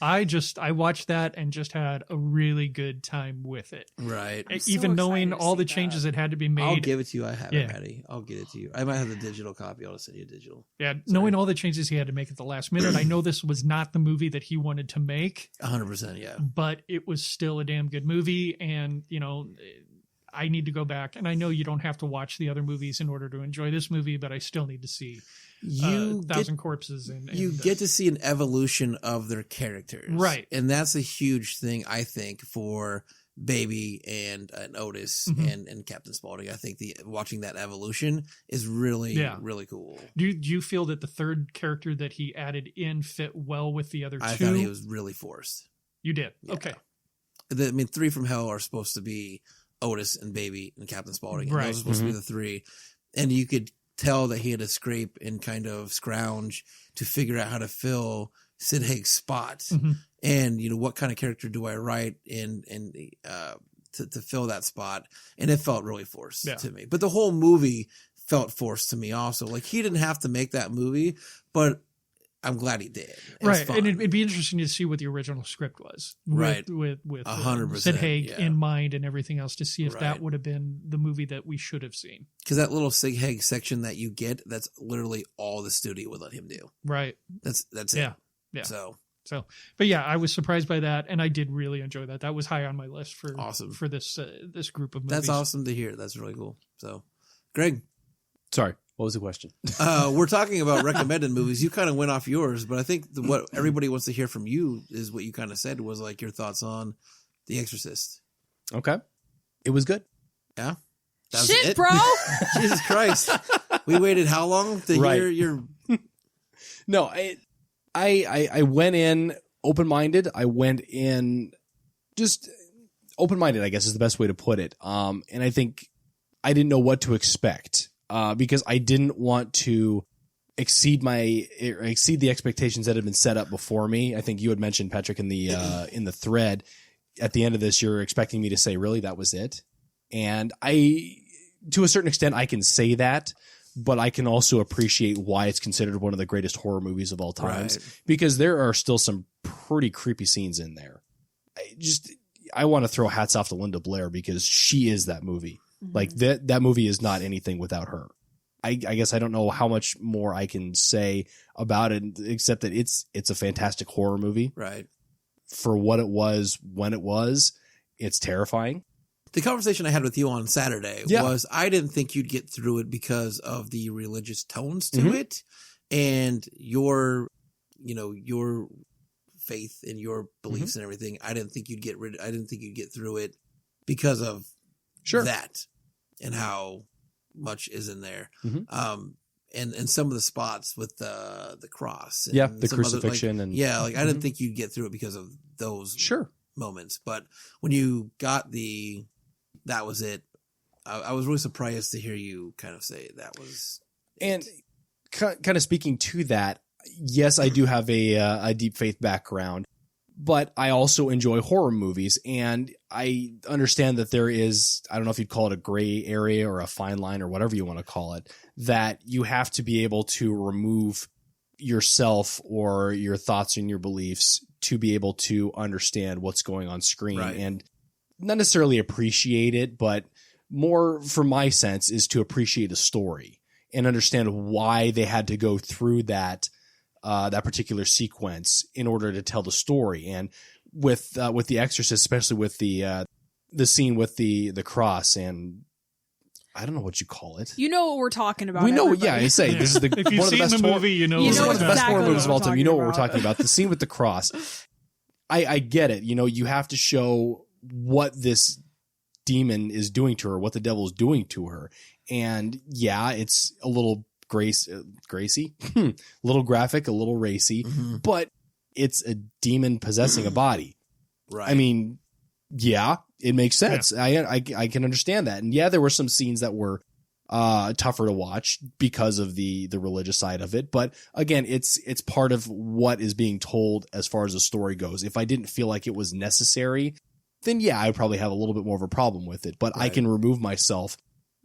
I watched that and just had a really good time with it. Right. so Even knowing excited to all the see changes that. that had to be made. I'll give it to you. I have it Yeah. ready. I'll get it to you. I might have the digital copy. I'll send you a digital. Yeah, knowing all the changes he had to make at the last minute. I know this was not the movie that he wanted to make, 100%. Yeah. but it was still a damn good movie. And, I need to go back. And I know you don't have to watch the other movies in order to enjoy this movie, but I still need to see You Thousand Corpses. And you get to see an evolution of their characters. Right. And that's a huge thing, I think, for Baby and Otis and Captain Spaulding. I think watching that evolution is really, really cool. Do you feel that the third character that he added in fit well with the other two? I thought he was really forced. You did? Yeah. Okay. 3 from Hell are supposed to be Otis and Baby and Captain Spaulding. And Right. those are supposed to be the three. And you could tell that he had to scrape and kind of scrounge to figure out how to fill Sid Haig's spot. And, what kind of character do I write to fill that spot? And it felt really forced to me. But the whole movie felt forced to me also. Like, he didn't have to make that movie, but I'm glad he did. It was Right. fun. And it'd be interesting to see what the original script was. Right. With 100%, Sid Haig yeah. in mind and everything else, to see if Right. that would have been the movie that we should have seen. Because that little Sid Haig section that you get, that's literally all the studio would let him do. Right. That's it. Yeah. So But yeah, I was surprised by that, and I did really enjoy that. That was high on my list for Awesome. for this group of movies. that's awesome to hear. That's really cool. So, Greg, Sorry, what was the question? we're talking about recommended movies. You kind of went off yours, but I think what everybody wants to hear from you is what you kind of said was like your thoughts on The Exorcist. Okay. It was good. Yeah. That was Shit, it? bro. Jesus Christ. We waited how long to Right. hear your... No, I went in open-minded. I went in just open-minded, I guess is the best way to put it. And I think I didn't know what to expect because I didn't want to exceed the expectations that had been set up before me. I think you had mentioned, Patrick, in the thread at the end of this, you're expecting me to say, really, that was it? And to a certain extent, I can say that, but I can also appreciate why it's considered one of the greatest horror movies of all times, because there are still some pretty creepy scenes in there. I want to throw hats off to Linda Blair because she is that movie. Like that movie is not anything without her. I guess I don't know how much more I can say about it, except that it's a fantastic horror movie. Right. For what it was, when it was, it's terrifying. The conversation I had with you on Saturday Yeah. was I didn't think you'd get through it because of the religious tones to it and your faith and your beliefs and everything. I didn't think you'd get through it because of that and how much is in there. And some of the spots with the cross. And the some crucifixion. I didn't think you'd get through it because of those moments. But when you got that was it, I was really surprised to hear you kind of say that was And kind of speaking to that, yes, I do have a deep faith background, but I also enjoy horror movies, and I understand that there is, I don't know if you'd call it a gray area or a fine line or whatever you want to call it, that you have to be able to remove yourself or your thoughts and your beliefs to be able to understand what's going on screen and not necessarily appreciate it, but more for my sense is to appreciate a story and understand why they had to go through that that particular sequence in order to tell the story. And with The Exorcist, especially with the scene with the cross, and I don't know what you call it. You know what we're talking about. We know, everybody. yeah. I say this is If you've seen the movie, you know this is know one of the best exactly horror movies of all what time. we're You know what talking we're about. talking about. The scene with the cross. I get it. You know, you have to show what this demon is doing to her, what the devil is doing to her. And yeah, it's a little Gracie, a little graphic, a little racy, but it's a demon possessing a body. Right. I mean, yeah, it makes sense. Yeah. I can understand that. And yeah, there were some scenes that were tougher to watch because of the religious side of it. But again, it's part of what is being told as far as the story goes. If I didn't feel like it was necessary, then yeah, I would probably have a little bit more of a problem with it. But I can remove myself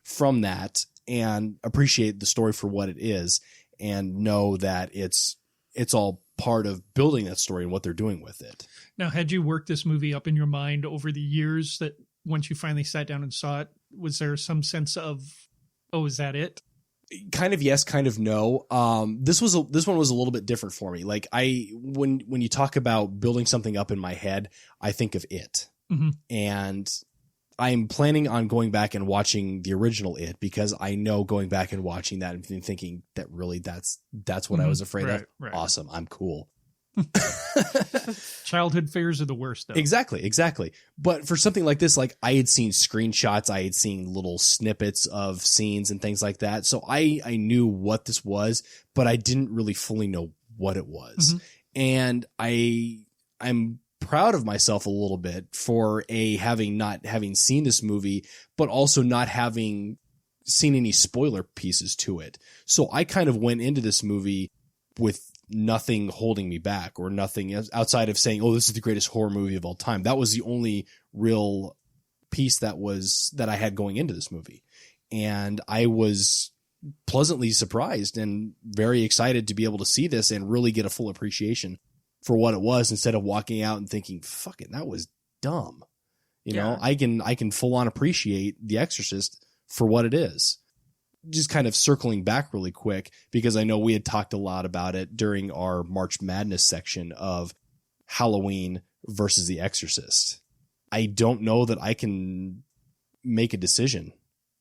from that and appreciate the story for what it is and know that it's all part of building that story and what they're doing with it. Now, had you worked this movie up in your mind over the years that once you finally sat down and saw it, was there some sense of, oh, is that it? Kind of yes, kind of no. This one was a little bit different for me. Like when you talk about building something up in my head, I think of It. Mm-hmm. And I'm planning on going back and watching the original It because I know going back and watching that and thinking that really that's what I was afraid of. Right. Awesome. I'm cool. Childhood fears are the worst, though. Exactly. But for something like this, like I had seen screenshots, I had seen little snippets of scenes and things like that. So I knew what this was, but I didn't really fully know what it was. Mm-hmm. And I'm proud of myself a little bit for not having seen this movie, but also not having seen any spoiler pieces to it. So I kind of went into this movie with nothing holding me back or nothing outside of saying, oh, this is the greatest horror movie of all time. That was the only real piece that I had going into this movie. And I was pleasantly surprised and very excited to be able to see this and really get a full appreciation for what it was instead of walking out and thinking, fuck it, that was dumb. You know, I can full on appreciate The Exorcist for what it is. Just kind of circling back really quick, because I know we had talked a lot about it during our March Madness section of Halloween versus The Exorcist. I don't know that I can make a decision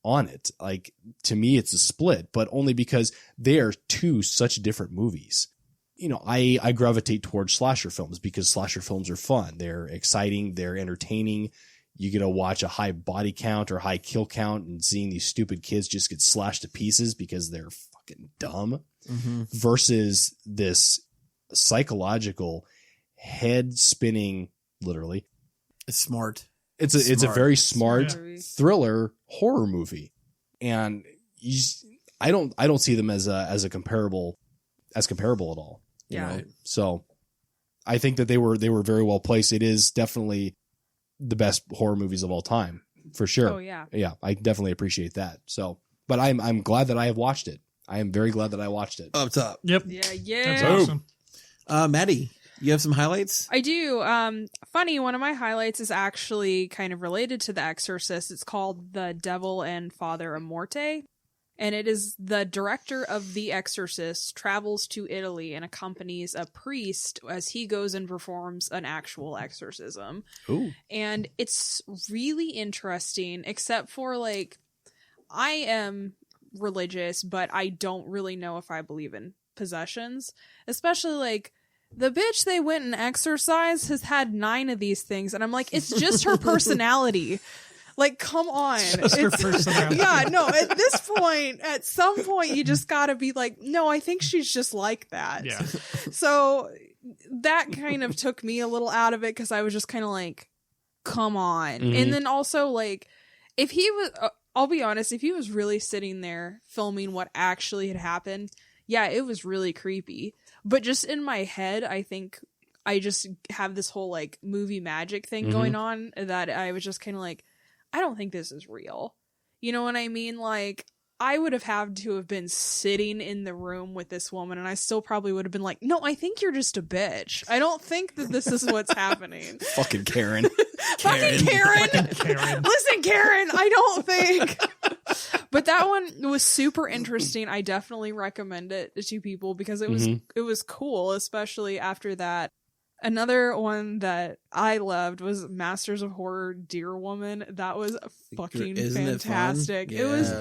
on it. Like, to me, it's a split, but only because they are two such different movies. You know, I gravitate towards slasher films because slasher films are fun. They're exciting. They're entertaining. You get to watch a high body count or high kill count and seeing these stupid kids just get slashed to pieces because they're fucking dumb versus this psychological head spinning, literally. It's smart. It's a very smart thriller horror movie. And I don't see them as comparable at all. You know? So I think that they were very well placed. It is definitely the best horror movies of all time, for sure. Oh yeah. Yeah, I definitely appreciate that. So, but I'm glad that I have watched it. I am very glad that I watched it. Up top. Yep. Yeah. That's awesome. Maddie, you have some highlights? I do. Funny, one of my highlights is actually kind of related to The Exorcist. It's called The Devil and Father Amorte. And it is the director of The Exorcist travels to Italy and accompanies a priest as he goes and performs an actual exorcism. Ooh. And it's really interesting, except for, like, I am religious, but I don't really know if I believe in possessions. Especially, like, the bitch they went and exorcised has had 9 of these things. And I'm like, it's just her personality. Like, come on. Just her personality. Yeah, no, at some point, you just gotta be like, no, I think she's just like that. Yeah. So that kind of took me a little out of it because I was just kind of like, come on. Mm-hmm. And then also, like, if he was, I'll be honest, if he was really sitting there filming what actually had happened, yeah, it was really creepy. But just in my head, I think I just have this whole, like, movie magic thing going on that I was just kind of like, I don't think this is real. You know what I mean? Like, I would have had to have been sitting in the room with this woman, and I still probably would have been like, no, I think you're just a bitch. I don't think that this is what's happening. Fucking Karen. Fucking Karen. Karen. Listen, Karen, I don't think. But that one was super interesting. I definitely recommend it to people because it was cool, especially after that. Another one that I loved was Masters of Horror Deer Woman. That was fucking fantastic. It was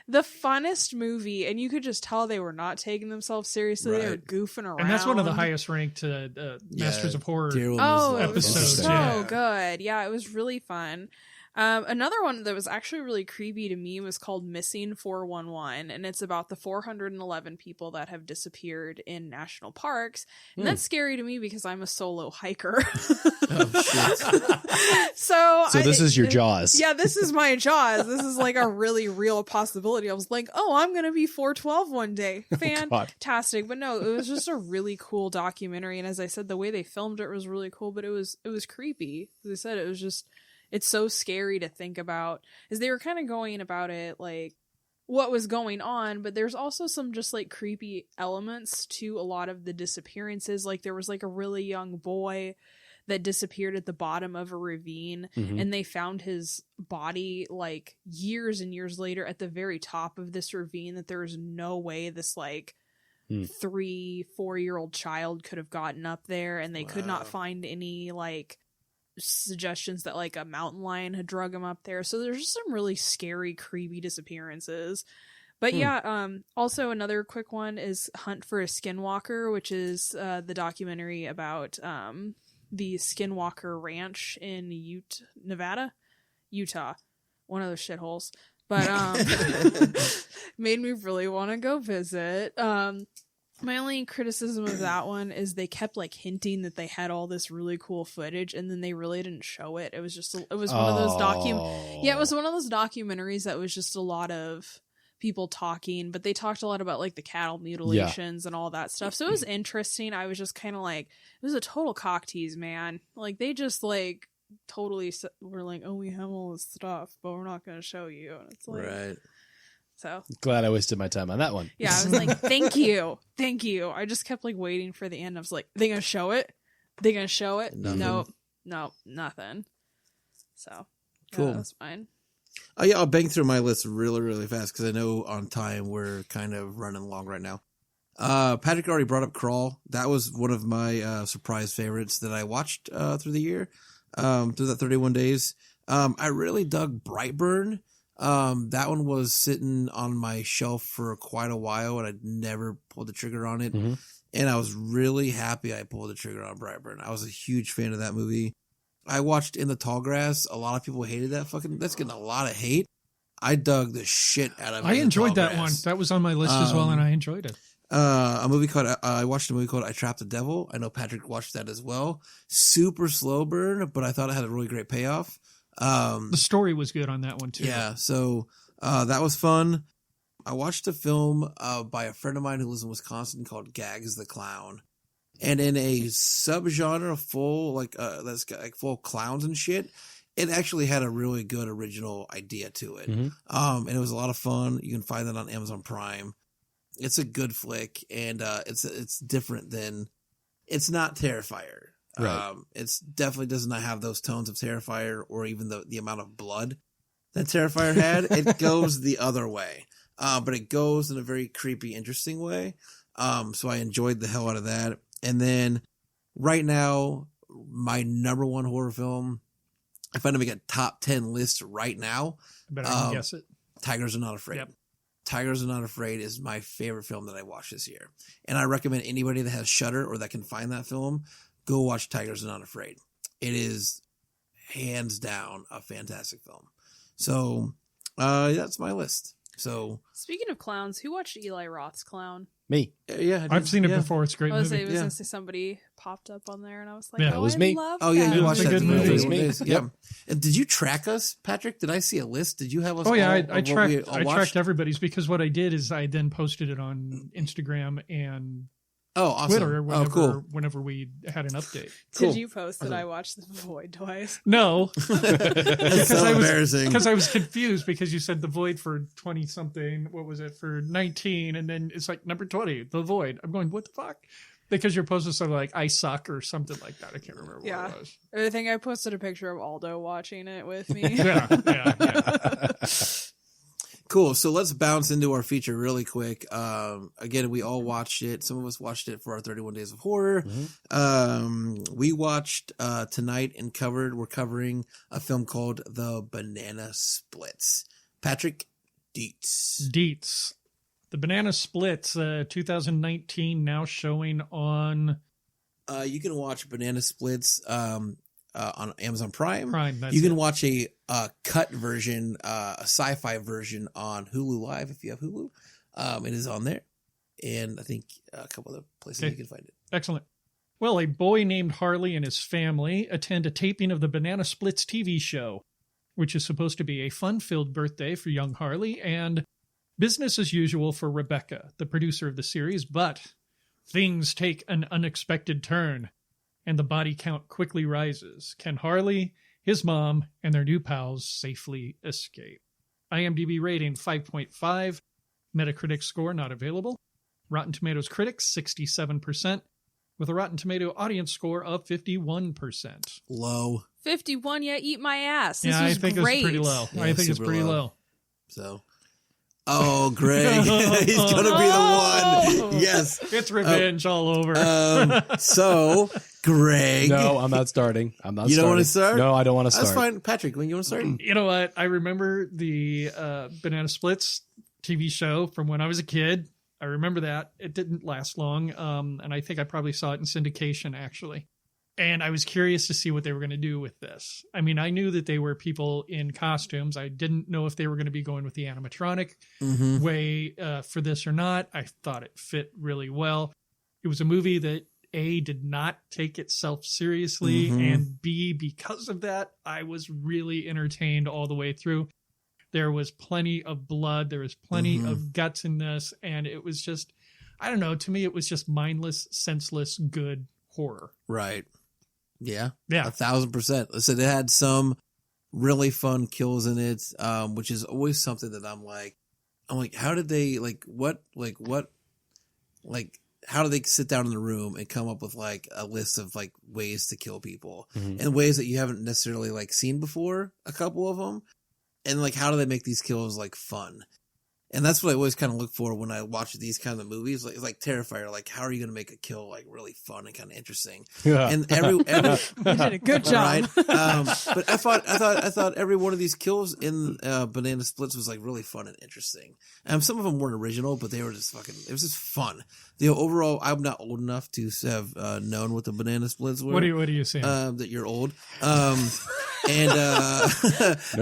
the funnest movie, and you could just tell they were not taking themselves seriously. They were goofing around. And that's one of the highest ranked Masters of Horror episodes. So good. Yeah, it was really fun. Another one that was actually really creepy to me was called Missing 411, and it's about the 411 people that have disappeared in national parks. And that's scary to me because I'm a solo hiker. So this is your Jaws. Yeah, this is my Jaws. This is like a really real possibility. I was like, oh, I'm going to be 412 one day. Fantastic. But no, it was just a really cool documentary. And as I said, the way they filmed it was really cool, but it was creepy. As I said, it was just... It's so scary to think about, as they were kind of going about it, like, what was going on, but there's also some just, like, creepy elements to a lot of the disappearances. Like, there was, like, a really young boy that disappeared at the bottom of a ravine, and they found his body, like, years and years later at the very top of this ravine, that there was no way this, like, 3-4-year-old child could have gotten up there, and they could not find any, like... suggestions that like a mountain lion had drug him up there. So there's just some really scary, creepy disappearances. But also another quick one is Hunt for a Skinwalker, which is the documentary about the Skinwalker Ranch in Utah, one of those shitholes. But made me really want to go visit. My only criticism of that one is they kept like hinting that they had all this really cool footage, and then they really didn't show it. It was just it was one of those it was one of those documentaries that was just a lot of people talking, but they talked a lot about like the cattle mutilations and all that stuff. So it was interesting. I was just kind of like, it was a total cock tease, man. Like they just like totally were like, oh, we have all this stuff, but we're not going to show you. And it's like, right. So glad I wasted my time on that one. Yeah, I was like, thank you. I just kept like waiting for the end. I was like, they gonna show it? Nope. No, nothing. So cool. Yeah, that's fine. Oh yeah, I'll bang through my list really, really fast because I know on time we're kind of running long right now. Patrick already brought up Crawl. That was one of my surprise favorites that I watched through the year, through that 31 days. I really dug Brightburn. That one was sitting on my shelf for quite a while, and I'd never pulled the trigger on it. And I was really happy I pulled the trigger on Brightburn. I was a huge fan of that movie. I watched In the Tall Grass. A lot of people hated that that's getting a lot of hate. I dug the shit out of it. I enjoyed that one. That was on my list as well, and I enjoyed it. I watched a movie called I Trapped the Devil. I know Patrick watched that as well. Super slow burn, but I thought it had a really great payoff. The story was good on that one too. Yeah, so that was fun. I watched a film by a friend of mine who lives in Wisconsin called Gags the Clown, and in a subgenre full that's got like full clowns and shit, it actually had a really good original idea to it. And it was a lot of fun. You can find that on Amazon Prime. It's a good flick, and it's different than, it's not Terrifier. Right. It's definitely does not have those tones of Terrifier or even the amount of blood that Terrifier had. It goes the other way, but it goes in a very creepy, interesting way. So I enjoyed the hell out of that. And then right now, my number one horror film, if I had to make a top 10 list right now, I bet I can guess it. Tigers Are Not Afraid. Yep. Tigers Are Not Afraid is my favorite film that I watched this year. And I recommend anybody that has Shudder or that can find that film, go watch Tigers Are Not Afraid. It is hands down a fantastic film. So that's my list. So speaking of clowns, who watched Eli Roth's Clown? Me. Yeah, I've seen it before. It's a great movie. I was gonna say somebody popped up on there, and I was like, Yeah. It was me. Oh yeah, you watched It's a that good movie. movie. It was me. Yeah. And did you track us, Patrick? Did I see a list? Did you have us? Oh yeah, all I of what we tracked. all I watched? tracked everybody's because what I did is I then posted it on Instagram and Oh, awesome. Twitter whenever, cool. whenever we had an update. Cool. Did you post that I watched The Void twice? No, That's so embarrassing. because I was confused because you said The Void for 20 something. What was it for 19? And then it's like number 20, The Void. I'm going, what the fuck? Because your post was something like I suck or something like that. I can't remember what it was. I think I posted a picture of Aldo watching it with me. Yeah. Cool. So let's bounce into our feature really quick. Again, we all watched it. Some of us watched it for our 31 Days of Horror. We watched tonight and we're covering a film called The Banana Splits. Patrick Dietz. The Banana Splits, 2019, now showing on... you can watch Banana Splits on Amazon Prime. You can watch a cut version, a sci-fi version on Hulu Live if you have Hulu. It is on there. And I think a couple other places you can find it. Excellent. Well, a boy named Harley and his family attend a taping of the Banana Splits TV show, which is supposed to be a fun-filled birthday for young Harley and business as usual for Rebecca, the producer of the series, but things take an unexpected turn, and the body count quickly rises. Can Harley, his mom, and their new pals safely escape? IMDb rating 5.5, Metacritic score not available. Rotten Tomatoes critics 67%, with a Rotten Tomato audience score of 51%. Low. 51, yeah, eat my ass. This I was think great. it's pretty low. Yeah, I think it's super pretty low. low. So, oh, Greg, he's gonna be the one. Yes, It's revenge all over. So, Greg, No, I'm not starting. I'm not. You don't starting. wanna start? No, I don't want to start. that's fine. Patrick, when you want to start? You know what? I remember the Banana Splits TV show from when I was a kid. I remember that. It didn't last long. And I think I probably saw it in syndication, actually. And I was curious to see what they were going to do with this. I mean, I knew that they were people in costumes. I didn't know if they were going to be going with the animatronic way for this or not. I thought it fit really well. It was a movie that, A, did not take itself seriously, and B, because of that, I was really entertained all the way through. There was plenty of blood. There was plenty of guts in this. And it was just, I don't know, to me, it was just mindless, senseless, good horror. Right. Yeah. Yeah. 1,000%. Listen, it had some really fun kills in it, which is always something that I'm like, how did they, how do they sit down in the room and come up with like a list of like ways to kill people and ways that you haven't necessarily like seen before, a couple of them. And like, how do they make these kills like fun? And that's what I always kind of look for when I watch these kind of movies. Like Terrifier, like how are you going to make a kill like really fun and kind of interesting? And every You did a good job. right? But I thought every one of these kills in Banana Splits was like really fun and interesting. Some of them weren't original, but they were just fucking. It was just fun. Overall, I'm not old enough to have known what the Banana Splits were. What are you saying? That you're old. No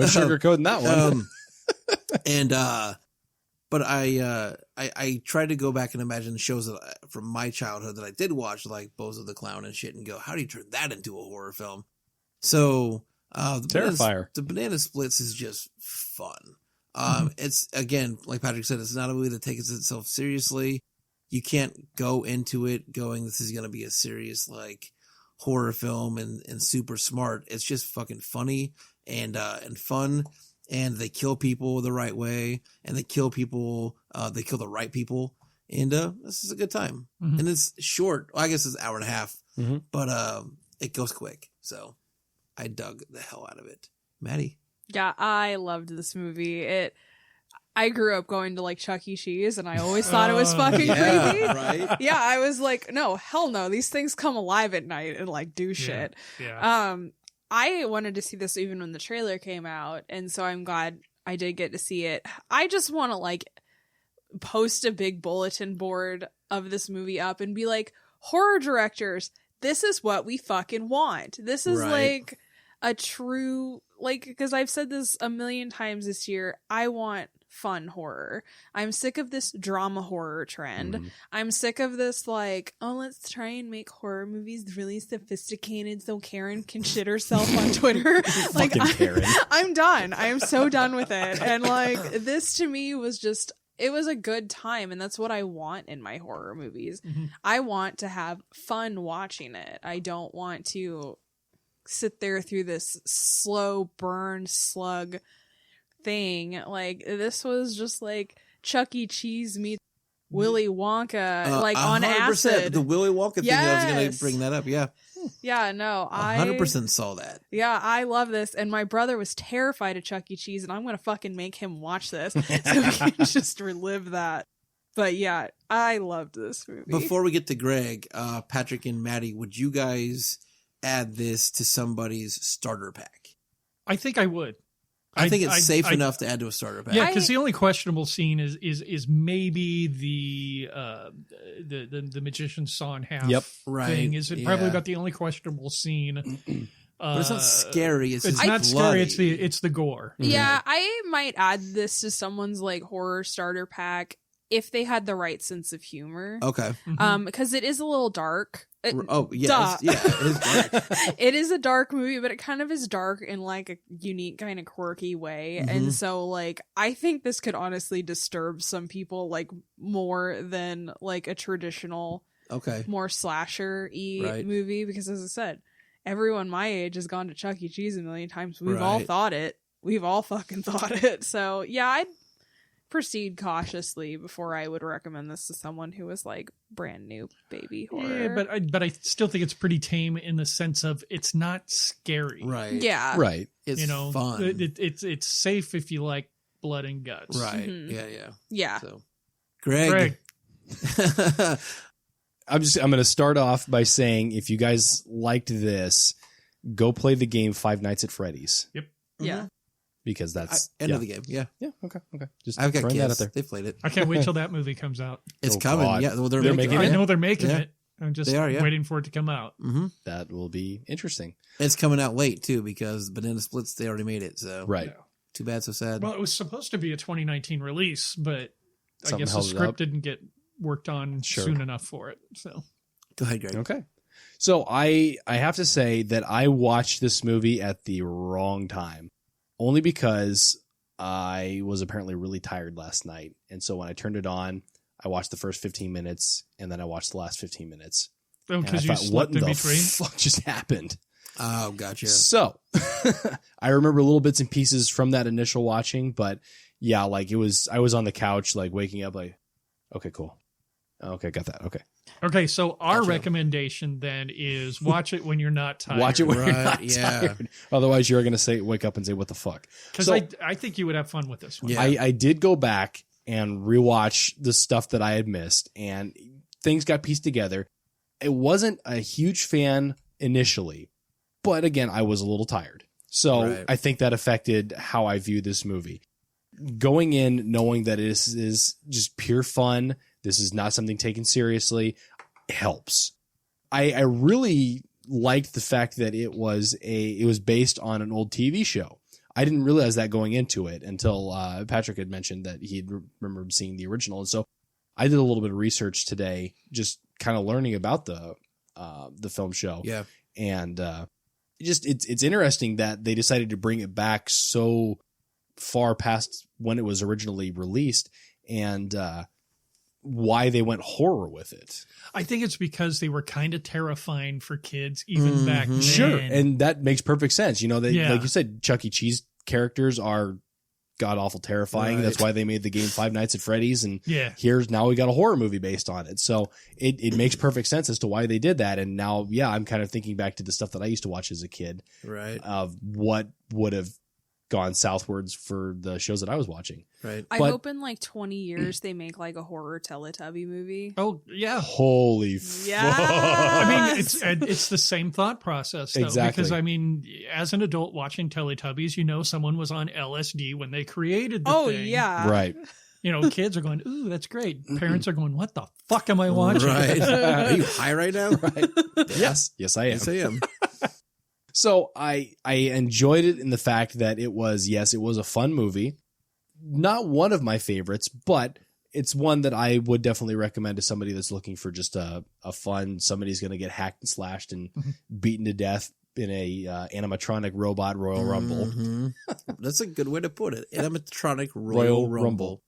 sugarcoating that one. But I tried to go back and imagine shows from my childhood that I did watch, like Bozo the Clown and shit, and go, how do you turn that into a horror film? So Terrifier. The Banana Splits is just fun. It's, again, like Patrick said, it's not a movie that takes itself seriously. You can't go into it going, this is going to be a serious like horror film and super smart. It's just fucking funny and fun. And they kill people the right way, and they kill the right people. And this is a good time. And it's short. Well, I guess it's an hour and a half, but it goes quick. So I dug the hell out of it. Maddie? Yeah, I loved this movie. I grew up going to like Chuck E. Cheese, and I always thought it was fucking creepy. Right? Yeah, I was like, no, hell no. These things come alive at night and like do shit. Yeah. I wanted to see this even when the trailer came out, and so I'm glad I did get to see it. I just want to like post a big bulletin board of this movie up and be like, horror directors, this is what we fucking want. This is like a true, like, because I've said this a million times this year, I want fun horror. I'm sick of this drama horror trend. I'm sick of this like, oh, let's try and make horror movies really sophisticated so Karen can shit herself on Twitter. Like, Karen. I'm done. I am so done with it. And like, this to me was just, it was a good time, and that's what I want in my horror movies. I want to have fun watching it. I don't want to sit there through this slow burn slug thing. Like, this was just like Chuck E. Cheese meets Willy Wonka, like on 100%. acid. The Willy Wonka thing, I was going to bring that up. Yeah. Yeah, no, 100% saw that. Yeah, I love this. And my brother was terrified of Chuck E. Cheese, and I'm going to fucking make him watch this so we can just relive that. But yeah, I loved this movie. Before we get to Greg, Patrick and Maddie, would you guys add this to somebody's starter pack? I think I would. I think it's safe enough to add to a starter pack. Yeah, because the only questionable scene is maybe the magician's saw in half thing. Is it probably about the only questionable scene? But it's not scary. It's not bloody. scary. It's the gore. Yeah, I might add this to someone's like horror starter pack if they had the right sense of humor. Okay. Because it is a little dark. It is dark. It is a dark movie, but it kind of is dark in like a unique kind of quirky way. And so like I think this could honestly disturb some people like more than like a traditional more slasher-y movie, because as I said, everyone my age has gone to Chuck E. Cheese a million times. We've all thought it. We've all fucking thought it. So yeah, I'd proceed cautiously before I would recommend this to someone who was like brand new baby horror. Yeah, but I still think it's pretty tame in the sense of it's not scary. Right. Yeah. Right. It's fun. It's safe if you like blood and guts. Right. Yeah. So, Greg. I'm going to start off by saying, if you guys liked this, go play the game Five Nights at Freddy's. Yep. Yeah. Because that's end of the game. Yeah. Yeah. Okay. Just I've got throwing that out kids. there. They've played it. I can't wait till that movie comes out. It's coming. God. Yeah. Well, they're making I it. know they're making it. I'm just They are, waiting for it to come out. That will be interesting. It's coming out late too, because Banana Splits, they already made it. So Right. too bad, so sad. Well, it was supposed to be a 2019 release, but I Something guess the held it script up. didn't get worked on soon enough for it. So Go ahead, Greg. Okay. So I have to say that I watched this movie at the wrong time, only because I was apparently really tired last night. And so when I turned it on, I watched the first 15 minutes and then I watched the last 15 minutes. oh, because you what slept in the between. fuck just happened? Oh, gotcha. So I remember little bits and pieces from that initial watching, but yeah, like I was on the couch, like waking up like, okay, cool. Okay, got that. Okay. So our Gotcha. recommendation then is watch it when you're not tired. Watch it when you're Right, not yeah. tired. Otherwise, you're going to wake up and say, what the fuck? Because So- I think you would have fun with this one. Yeah. I did go back and rewatch the stuff that I had missed, and things got pieced together. It wasn't a huge fan initially, but again, I was a little tired. So Right. I think that affected how I view this movie. Going in knowing that this is just pure fun, this is not something taken seriously, helps. I really liked the fact that it was based on an old TV show. I didn't realize that going into it until Patrick had mentioned that he'd remembered seeing the original. And so I did a little bit of research today, just kind of learning about the film show. Yeah. And it's interesting that they decided to bring it back so far past when it was originally released, and why they went horror with it. I think it's because they were kind of terrifying for kids even back then. Sure, and that makes perfect sense. You know, Yeah. like you said, Chuck E. Cheese characters are god awful terrifying. Right. That's why they made the game Five Nights at Freddy's, and Yeah. now we got a horror movie based on it. So it makes perfect sense as to why they did that. And now, yeah, I'm kind of thinking back to the stuff that I used to watch as a kid Right. of what would have gone southwards for the shows that I was watching. Right. I But- hope in like 20 years they make like a horror Teletubby movie. Oh, yeah. Holy fuck. Yeah. I mean, it's the same thought process, though. Exactly. Because, I mean, as an adult watching Teletubbies, you know someone was on LSD when they created the Oh, thing. yeah. Right. You know, kids are going, ooh, that's great. Parents are going, what the fuck am I watching? Right. Are you high right now? Right. Yes, I am. Yes, I am. So I enjoyed it in the fact that it was a fun movie. Not one of my favorites, but it's one that I would definitely recommend to somebody that's looking for just a fun, somebody's going to get hacked and slashed and beaten to death in a animatronic robot Royal Rumble. Mhm. That's a good way to put it. Animatronic Royal Rumble.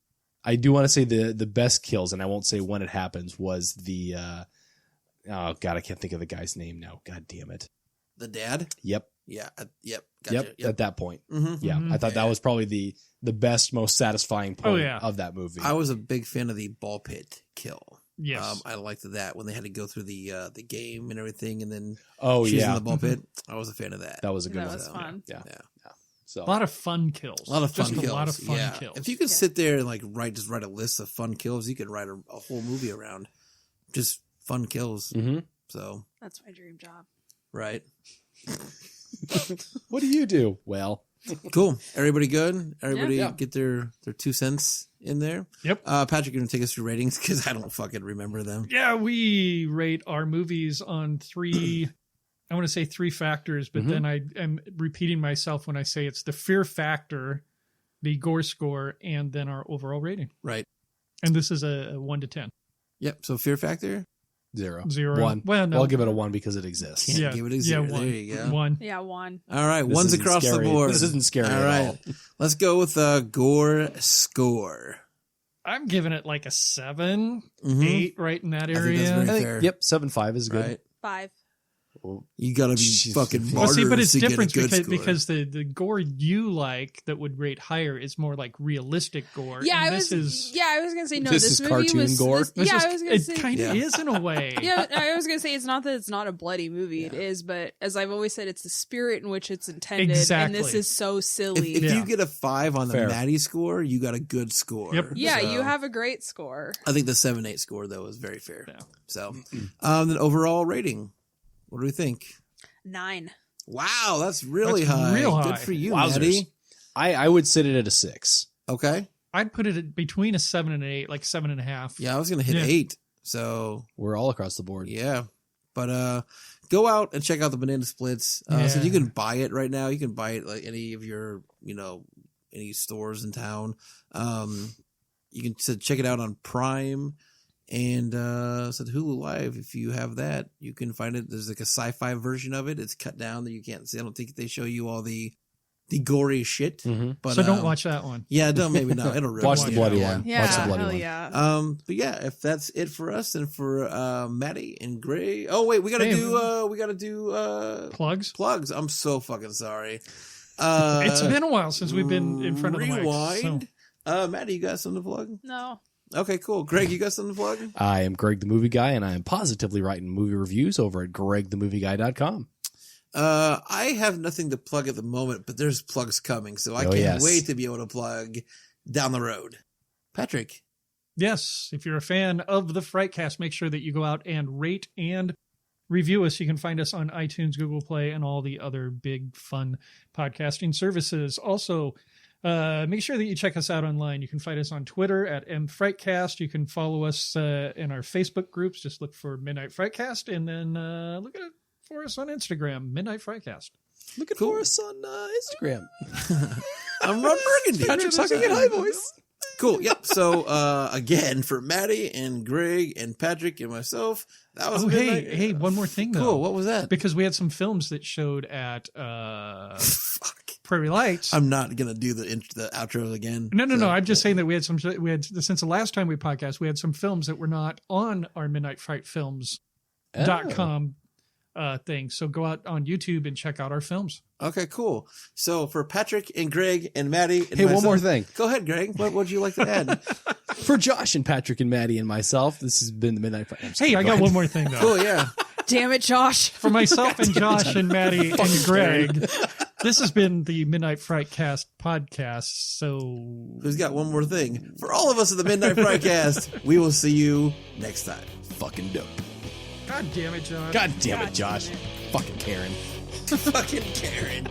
I do want to say the best kills, and I won't say when it happens, was the oh god, I can't think of the guy's name now. God damn it. The dad? Yep. Yeah. Yep. Gotcha. Yep. At that point. Mhm. Yeah. I thought that was probably the best, most satisfying point yeah. of that movie. I was a big fan of the ball pit kill. Yes. I liked that when they had to go through the game and everything, and then Oh she's yeah, in the ball pit. I was a fan of that. that was a good That one. was fun. Yeah. Yeah. So a lot of fun kills. A lot of fun Just kills. A lot of fun yeah. kills. If you could Yeah. sit there and like write a list of fun kills, you could write a whole movie around just fun kills. Mhm. So That's my dream job. right, What do you do? Well, cool. Everybody good? Everybody Yeah. get their 2 cents in there. Yep. Patrick, you're gonna take us through ratings because I don't fucking remember them. Yeah, we rate our movies on 3, I want to say 3 factors, but then I am repeating myself when I say it's the fear factor, the gore score, and then our overall rating. Right. And this is a 1 to 10. Yep. So fear factor. 0. 0. 1. Well, no. I'll give it a 1 because it exists. Can't Yeah. give it a Yeah, 0. 1. There you go. 1. Yeah, 1. All right, This one's isn't across scary. the board. This isn't scary All at right, all. let's go with gore score. I'm giving it like a 7, Mhm. 8, right in that I think that's area. very I think, fair. yep, 7.5 is good. Right. 5. You gotta be Jeez. fucking Well, Well, martyrs see, but it's to get a different good because score. the gore you like that would rate higher is more like realistic gore. Yeah, and I this was. is I was gonna say no. This This is movie cartoon was gore? this- this yeah, is- I was gonna it say. kind of Yeah. is in a way. Yeah, I was gonna say it's not that it's not a bloody movie. It is, but as I've always said, it's the spirit in which it's intended, and Exactly. this is so If silly. you Yeah. get a 5 on the Fair. Maddie score, you got a good score. Yep. yeah, So, you have a great score. I think the 7-8 score though is very fair. Yeah. So, then overall rating. What do we think? 9. Wow, that's really That's high. real Good high. for you, Wowzers. Maddie. I would sit it at a 6. Okay. I'd put it at between a 7 and an 8, like 7.5. Yeah, I was gonna hit Yeah. 8. So We're all across the board. yeah, but go out and check out the Banana Splits. So Yeah. you can buy it right now. You can buy it like any of your any stores in town. You can check it out on Prime and so Hulu Live. If you have that, you can find it. There's like a sci-fi version of it. It's cut down that you can't see. I don't think they show you all the gory shit. Mhm. But So don't watch that one. Yeah, don't maybe not. It'll ruin Watch it. the bloody Yeah. one. Yeah, Watch the bloody hell one. yeah. But yeah, if that's it for us and for Maddie and Gray. Oh wait, we gotta Hey, do Plugs? plugs. I'm so fucking sorry. It's been a while since we've been in front of the mic. rewind. So. Maddie, you got something to plug? No. Okay, cool. Greg, you got something to plug? I am Greg the Movie Guy, and I am positively writing movie reviews over at gregthemovieguy.com. I have nothing to plug at the moment, but there's plugs coming, so I Oh, can't yes. wait to be able to plug down the road. Patrick. Yes, if you're a fan of the Frightcast, make sure that you go out and rate and review us. You can find us on iTunes, Google Play, and all the other big, fun podcasting services. Also, make sure that you check us out online. You can find us on Twitter at mfrightcast. You can follow us in our Facebook groups. Just look for Midnight Frightcast, and then look at it for us on Instagram, Midnight Frightcast. Looking Cool. for us on Instagram. I'm Ron Burgundy. Patrick talking in high voice. Cool. Yep. So again, for Maddie and Greg and Patrick and myself, that was Oh, midnight. hey, one more thing, though. Cool. What was that? Because we had some films that showed at Fuck. Prairie Lights. I'm not gonna do the outro again. No. So, I'm just saying that we had since the last time we podcast, we had some films that were not on our Midnight Fright Films.com thing. So go out on YouTube and check out our films. Okay. Cool. So for Patrick and Greg and Maddie. And Hey, one myself- more thing. Go ahead, Greg. What would you like to add? For Josh and Patrick and Maddie and myself, this has been the Midnight Fight. Hey, I got one more thing though. Cool. Yeah. Damn it, Josh. For myself and Josh and Maddie and Greg, this has been the Midnight Frightcast podcast. So Who's got one more thing? For all of us at the Midnight Frightcast, we will see you next time. Fucking dope. God damn it, Josh. God damn it, Josh. Fucking Karen. Fucking Karen.